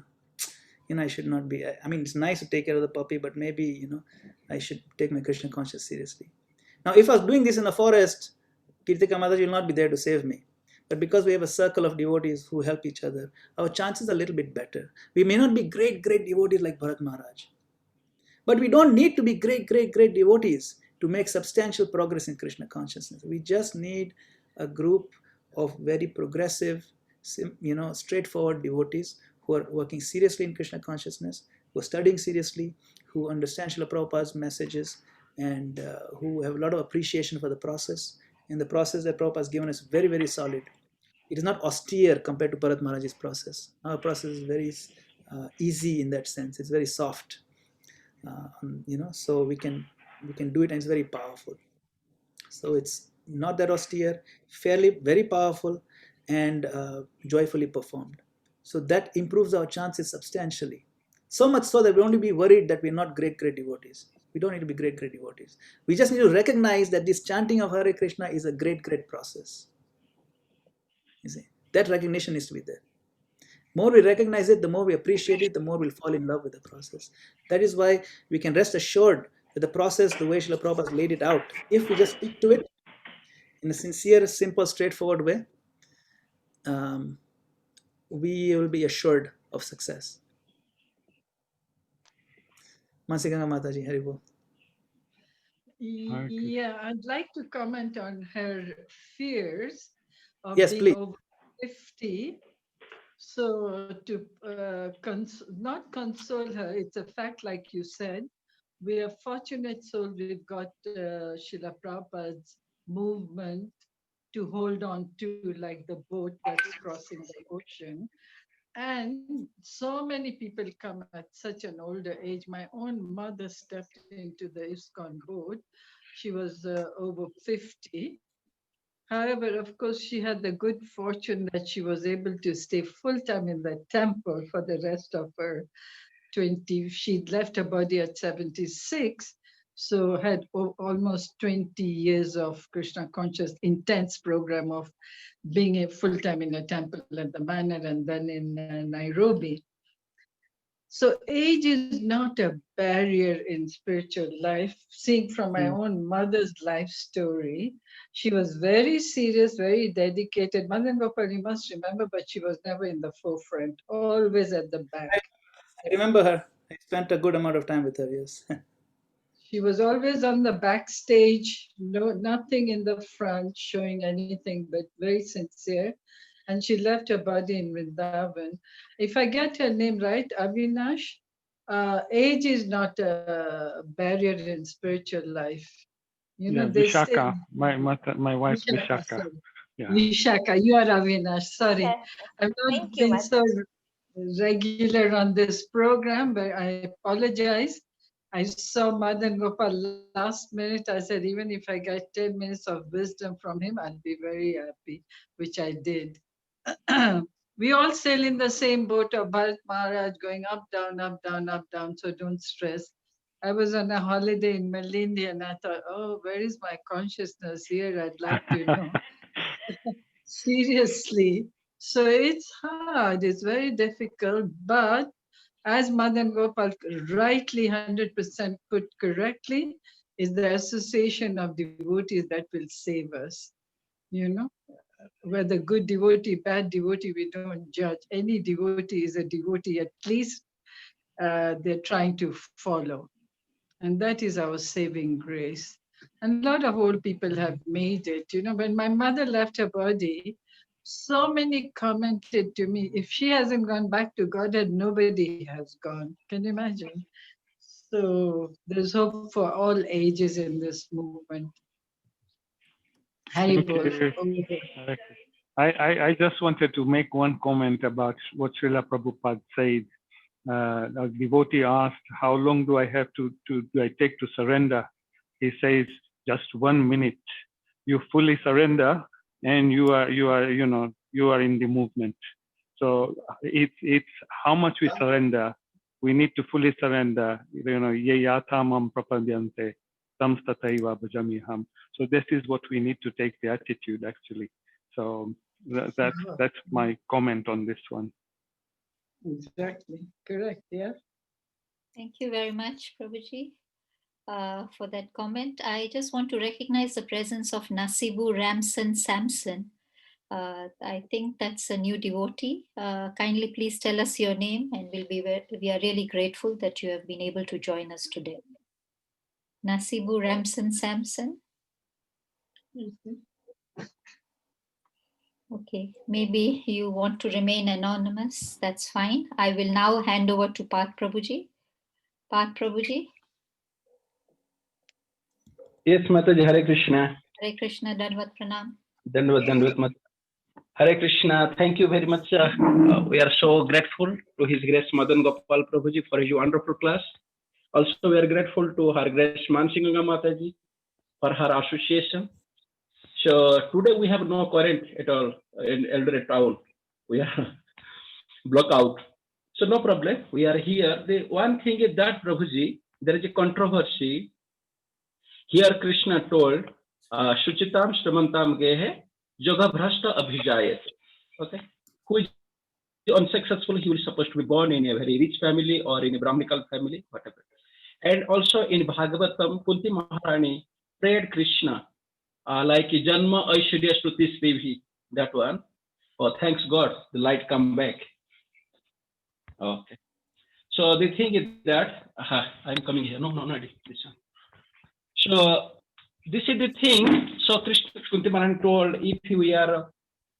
C: I should not be. I mean, it's nice to take care of the puppy, but maybe, I should take my Krishna conscious seriously. Now, if I was doing this in the forest, Kirtika Mataji will not be there to save me. But because we have a circle of devotees who help each other, our chances are a little bit better. We may not be great, great devotees like Bharat Maharaj. But we don't need to be great, great, great devotees to make substantial progress in Krishna consciousness. We just need a group of very progressive, straightforward devotees who are working seriously in Krishna consciousness, who are studying seriously, who understand Srila Prabhupada's messages, and who have a lot of appreciation for the process. And the process that Prabhupada has given us very, very solid. It is not austere compared to Bharat Maharaj's process. Our process is very easy in that sense. It's very soft. So we can do it, and it's very powerful. So it's not that austere, fairly very powerful, and joyfully performed. So that improves our chances substantially. So much so that we don't need to be worried that we're not great devotees. We don't need to be great devotees. We just need to recognize that this chanting of Hare Krishna is a great process. You see, that recognition needs to be there. More we recognize it, the more we appreciate it, the more we'll fall in love with the process. That is why we can rest assured that the process, the way Srila Prabhupada laid it out, if we just stick to it in a sincere, simple, straightforward way, we will be assured of success. Mansiganga Mataji, Haribol.
G: Yeah, I'd like to comment on her fears of
C: Yes,
G: being
C: please.
G: over 50. So to not console her, it's a fact, like you said. We are fortunate soul. We've got Srila Prabhupada's movement to hold on to, like the boat that's crossing the ocean. And so many people come at such an older age. My own mother stepped into the ISKCON boat. She was over 50. However, of course, she had the good fortune that she was able to stay full time in the temple for the rest of her 20. She'd left her body at 76, so had almost 20 years of Krishna conscious intense program of being a full time in a temple at the Manor and then in Nairobi. So age is not a barrier in spiritual life. Seeing from my own mother's life story, she was very serious, very dedicated. Madangopal, you must remember, but she was never in the forefront, always at the back.
C: I remember her. I spent a good amount of time with her, yes.
G: She was always on the backstage, no, nothing in the front showing anything, but very sincere. And she left her body in Vrindavan. If I get her name right, Avinash, age is not a barrier in spiritual life. You know,
E: Yeah,
G: they say
E: Vishaka, my wife Vishaka.
G: sorry.
E: Yeah.
G: Vishaka, you are Avinash. Sorry, I've not
A: Thank you,
G: been so
A: Mataji.
G: regular on this program, but I apologize. I saw Madan Gopal last minute. I said, even if I get 10 minutes of wisdom from him, I'll be very happy, which I did. We all sail in the same boat of Bharat Maharaj going up, down, up, down, up, down. So don't stress. I was on a holiday in Malindi and I thought, oh, where is my consciousness here? I'd like to know. Seriously. So it's hard, it's very difficult, but as Madan Gopal rightly 100% put correctly, is the association of devotees that will save us. You know, whether good devotee, bad devotee, we don't judge. Any devotee is a devotee, at least they're trying to follow. And that is our saving grace. And a lot of old people have made it. You know, when my mother left her body, so many commented to me, if she hasn't gone back to Godhead, nobody has gone. Can you imagine? So there's hope for all ages in this movement.
E: Thank
G: Haribol.
E: you. I just wanted to make one comment about what Srila Prabhupada said. A devotee asked, how long do I have do I take to surrender? He says, just 1 minute. You fully surrender and you are in the movement. So it's how much we surrender. We need to fully surrender. Ye yatamam prapadyante samstataiva bhajamiham. So this is what we need to take the attitude actually. So that's my comment on this one.
G: Exactly. Correct. Yeah.
B: Thank you very much, Prabhuji, for that comment. I just want to recognize the presence of Nasibu Ramson Samson. I think that's a new devotee. Kindly please tell us your name, and we are really grateful that you have been able to join us today. Nasibu Ramson Samson. Okay, maybe you want to remain anonymous. That's fine. I will now hand over to Parth Prabhuji. Parth Prabhuji.
H: Yes, Mataji, Hare Krishna.
B: Hare Krishna, Dandavat Pranam.
H: Dandavat Mataji. Hare Krishna, thank you very much. We are so grateful to His Grace Madangopal Prabhuji for his wonderful class. Also, we are grateful to Her Grace Mansinganga Mataji for her association. So today we have no current at all in Eldoret town. We are blocked out. So no problem. We are here. The one thing is that Prabhuji, there is a controversy. Here Krishna told, Shuchitam Shramantam Gehe, Yoga Bhrashta Abhijayat. Okay. Who is unsuccessful, he will supposed to be born in a very rich family or in a Brahminical family, whatever. And also in Bhagavatam, Kunti Maharani prayed Krishna, like Janma Aishwarya Shruti Srivi, that one. Oh, thanks God, the light come back. Okay. So the thing is that, I'm coming here. No, this one. So this is the thing. So Krishna Kunti Maharani told, if we are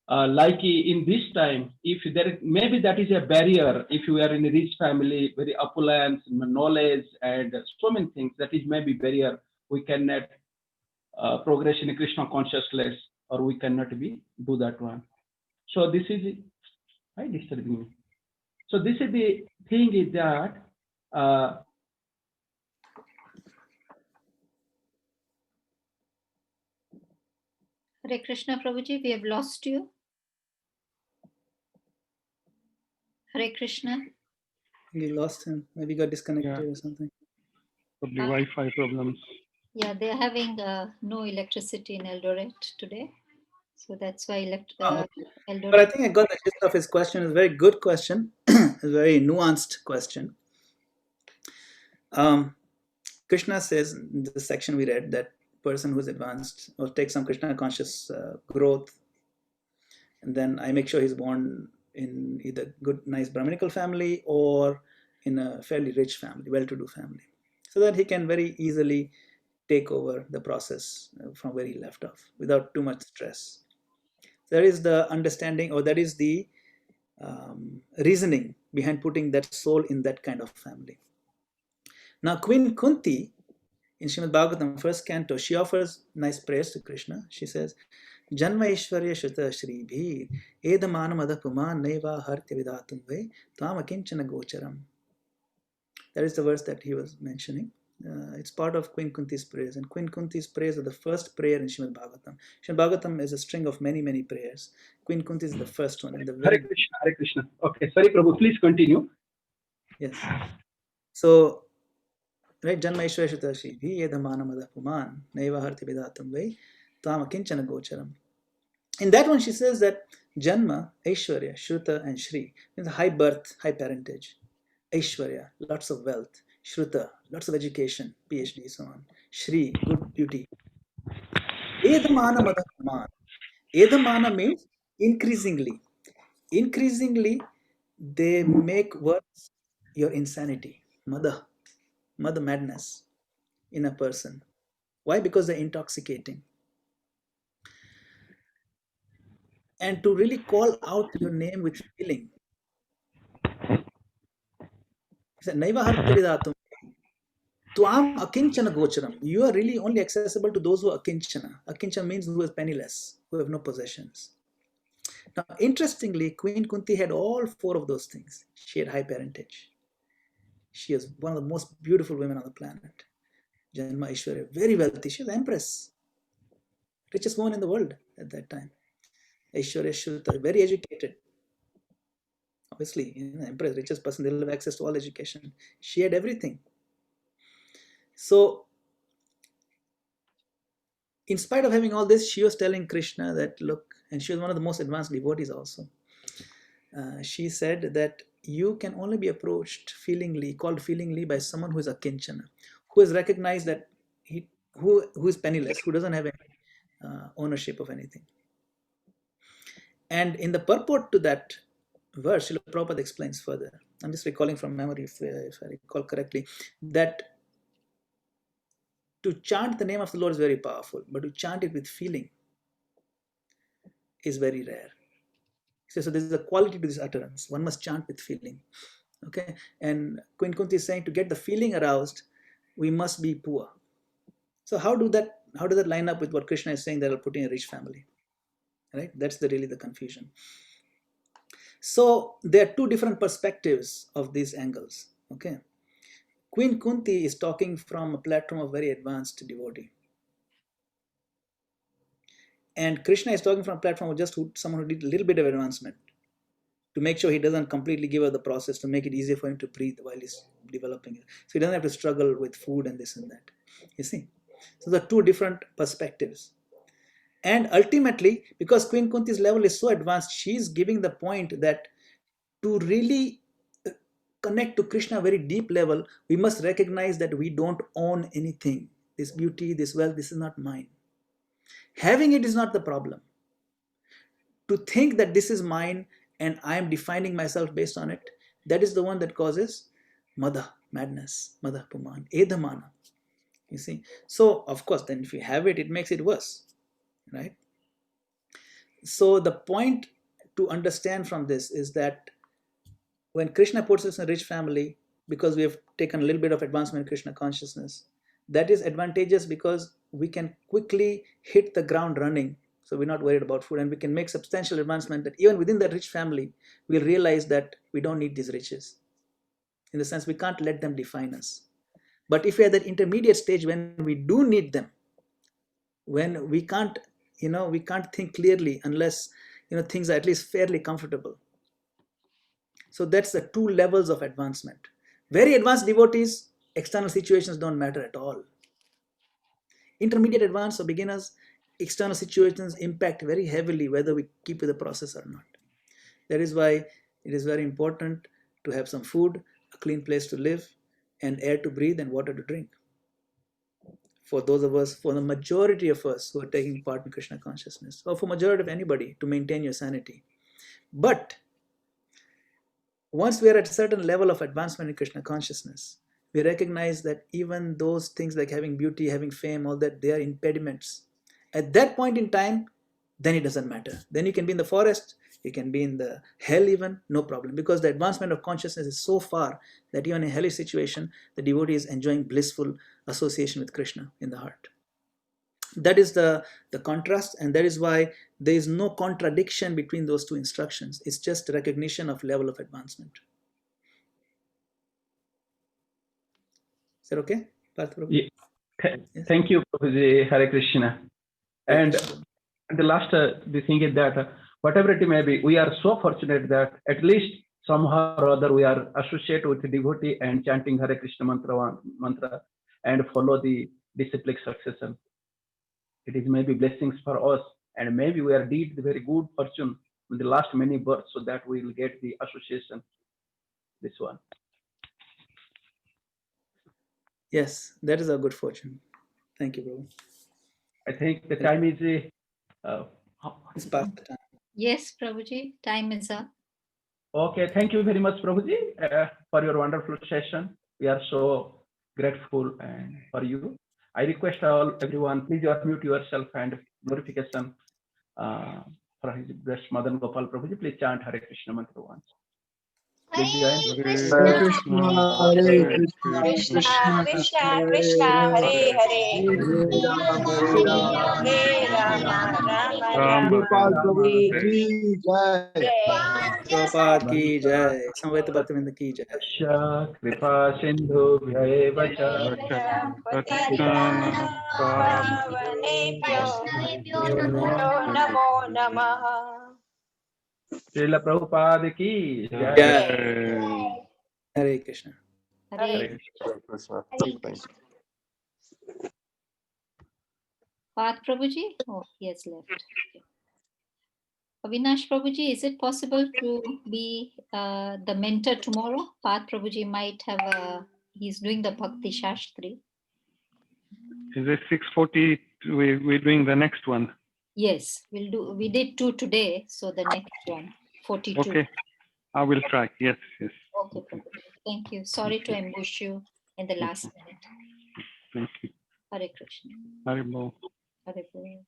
H: like in this time, if there maybe that is a barrier, if you are in a rich family, very opulence, knowledge, and so many things, that is maybe barrier. We cannot progress in Krishna consciousness. or we cannot do that one. So this is why disturbing me. So this is the thing is that
B: Hare Krishna, Prabhuji, we have lost you. Hare Krishna.
C: We lost him. Maybe got disconnected or something.
E: Probably Wi-Fi problems.
B: Yeah, they're having no electricity in Eldoret today. So that's why
C: But I
B: Eldoret.
C: think I got the gist of his question. It's a very good question. It's a very nuanced question. Krishna says in the section we read that person who's advanced or takes some Krishna conscious growth, and then I make sure he's born in either good, nice Brahminical family or in a fairly rich family, well-to-do family, so that he can very easily take over the process from where he left off without too much stress. That is the understanding, or that is the reasoning behind putting that soul in that kind of family. Now, Queen Kunti in Srimad Bhagavatam, first canto, she offers nice prayers to Krishna. She says, Janma Ishwarya Shuta Shri Bhir Edamanam Adapuman Neva Hartya Vidatum Ve Tama Kinchana Gocharam. That is the verse that he was mentioning. It's part of Queen Kunti's prayers. And Queen Kunti's prayers are the first prayer in Srimad Bhagavatam. Srimad Bhagavatam is a string of many, many prayers. Queen Kunti is the first one. And the
H: Hare Krishna, Hare Krishna. Okay, sorry, Prabhu, please continue.
C: Yes. So, right, Janma Ishwarya Shuta Shri Bhi Edamanam Adapuman Neva Hartya Vidatum Ve Tama Kinchana Gocharam. In that one, she says that Janma, Aishwarya, Shruta, and Shri means high birth, high parentage. Aishwarya, lots of wealth. Shruta, lots of education, PhD, so on. Shri, good beauty. Edamana Madhaman. Edamana means increasingly. Increasingly, they make worse your insanity. Mother madness in a person. Why? Because they're intoxicating. And to really call out your name with feeling. He said, Naiva Hartya Vidatum. Tuam akinchana gocharam. You are really only accessible to those who are akinchana. Akinchana means who is penniless, who have no possessions. Now, interestingly, Queen Kunti had all four of those things. She had high parentage. She is one of the most beautiful women on the planet. Janma Ishwarya, very wealthy. She was empress, richest woman in the world at that time. Aishwarya Shruta, very educated. Obviously, empress, richest person, they'll have access to all education. She had everything. So, in spite of having all this, she was telling Krishna that, look, and she was one of the most advanced devotees also. She said that you can only be approached feelingly, called feelingly by someone who is akinchana, who has recognized that who is penniless, who doesn't have any ownership of anything. And in the purport to that verse, Srila Prabhupada explains further. I'm just recalling from memory, if I recall correctly, that to chant the name of the Lord is very powerful, but to chant it with feeling is very rare. So there is a quality to this utterance. One must chant with feeling. Okay, and Queen Kunti is saying to get the feeling aroused, we must be poor. So how does that line up with what Krishna is saying that I'll put in a rich family? Right? That's really the confusion. So there are two different perspectives of these angles. Okay, Queen Kunti is talking from a platform of very advanced devotee, and Krishna is talking from a platform of just someone who did a little bit of advancement, to make sure he doesn't completely give up the process, to make it easier for him to breathe while he's developing it. So he doesn't have to struggle with food and this and that. You see? So there are two different perspectives. And ultimately, because Queen Kunti's level is so advanced, she's giving the point that to really connect to Krishna very deep level, we must recognize that we don't own anything. This beauty, this wealth, this is not mine. Having it is not the problem. To think that this is mine and I am defining myself based on it, that is the one that causes madness, puman, edamana. You see? So, of course, then if you have it, it makes it worse, right? So, the point to understand from this is that when Krishna puts us in a rich family, because we have taken a little bit of advancement in Krishna consciousness, that is advantageous because we can quickly hit the ground running So we're not worried about food, and we can make substantial advancement that even within that rich family, we'll realize that we don't need these riches. In the sense, we can't let them define us. But if we're at that intermediate stage when we do need them, when we can't, we can't think clearly unless, things are at least fairly comfortable. So that's the two levels of advancement. Very advanced devotees, external situations don't matter at all. Intermediate advanced or beginners, external situations impact very heavily whether we keep with the process or not. That is why it is very important to have some food, a clean place to live, and air to breathe and water to drink. For those of us, for the majority of us who are taking part in Krishna consciousness, or for majority of anybody, to maintain your sanity. But once we are at a certain level of advancement in Krishna consciousness, we recognize that even those things like having beauty, having fame, all that, they are impediments. At that point in time, then it doesn't matter. Then you can be in the forest, you can be in the hell even, no problem. Because the advancement of consciousness is so far that even in a hellish situation, the devotee is enjoying blissful association with Krishna in the heart. That is the contrast, and that is why there is no contradiction between those two instructions. It's just recognition of level of advancement. Is that okay?
H: Yeah. Thank you, Prabhuji. Hare Krishna. And the last the thing is that whatever it may be, we are so fortunate that at least somehow or other we are associated with the devotee and chanting Hare Krishna mantra and follow the disciplic succession. It is maybe blessings for us, and maybe we are did the very good fortune in the last many births so that we will get the association. This one.
C: Yes, that is our good fortune. Thank you, Prabhu.
H: I think the time is
C: it's past the time.
B: Yes, Prabhuji, time is up.
H: Okay, thank you very much, Prabhuji, for your wonderful session. We are so grateful for you. I request everyone, please unmute yourself and glorification for His best Madangopal Prabhuji. Please chant Hare Krishna mantra once. Please join.
D: Hare Krishna, Hare Krishna,
A: Krishna Krishna Hare Hare,
D: Hare Rama,
A: Hare Rama Rama Rama
D: Gopal
A: Hare
D: Prabhu ki jai.
C: Prabhupada ki jai, Samveta Bhaktivinoda ki jai.
H: Kripa Sindhu Vyeva
A: Namo Namaha.
H: Srila Prabhupada ki jai.
C: Jai. Hare Krishna.
B: Hare
F: Krishna. Thank you.
B: Path Prabhuji? Oh, he has left. Okay. Avinash Prabhuji, is it possible to be the mentor tomorrow? Path Prabhuji might have he's doing the Bhakti Shastri.
E: Is it 6:40? We're doing the next one.
B: Yes, we did 2 today, so the next one, 42.
E: Okay, I will try. Yes.
B: Okay, Prabhuji. Thank you. Sorry to ambush you in the last minute.
E: Thank you.
B: Hare Krishna.
E: Hare Bol.
B: Hare Bol.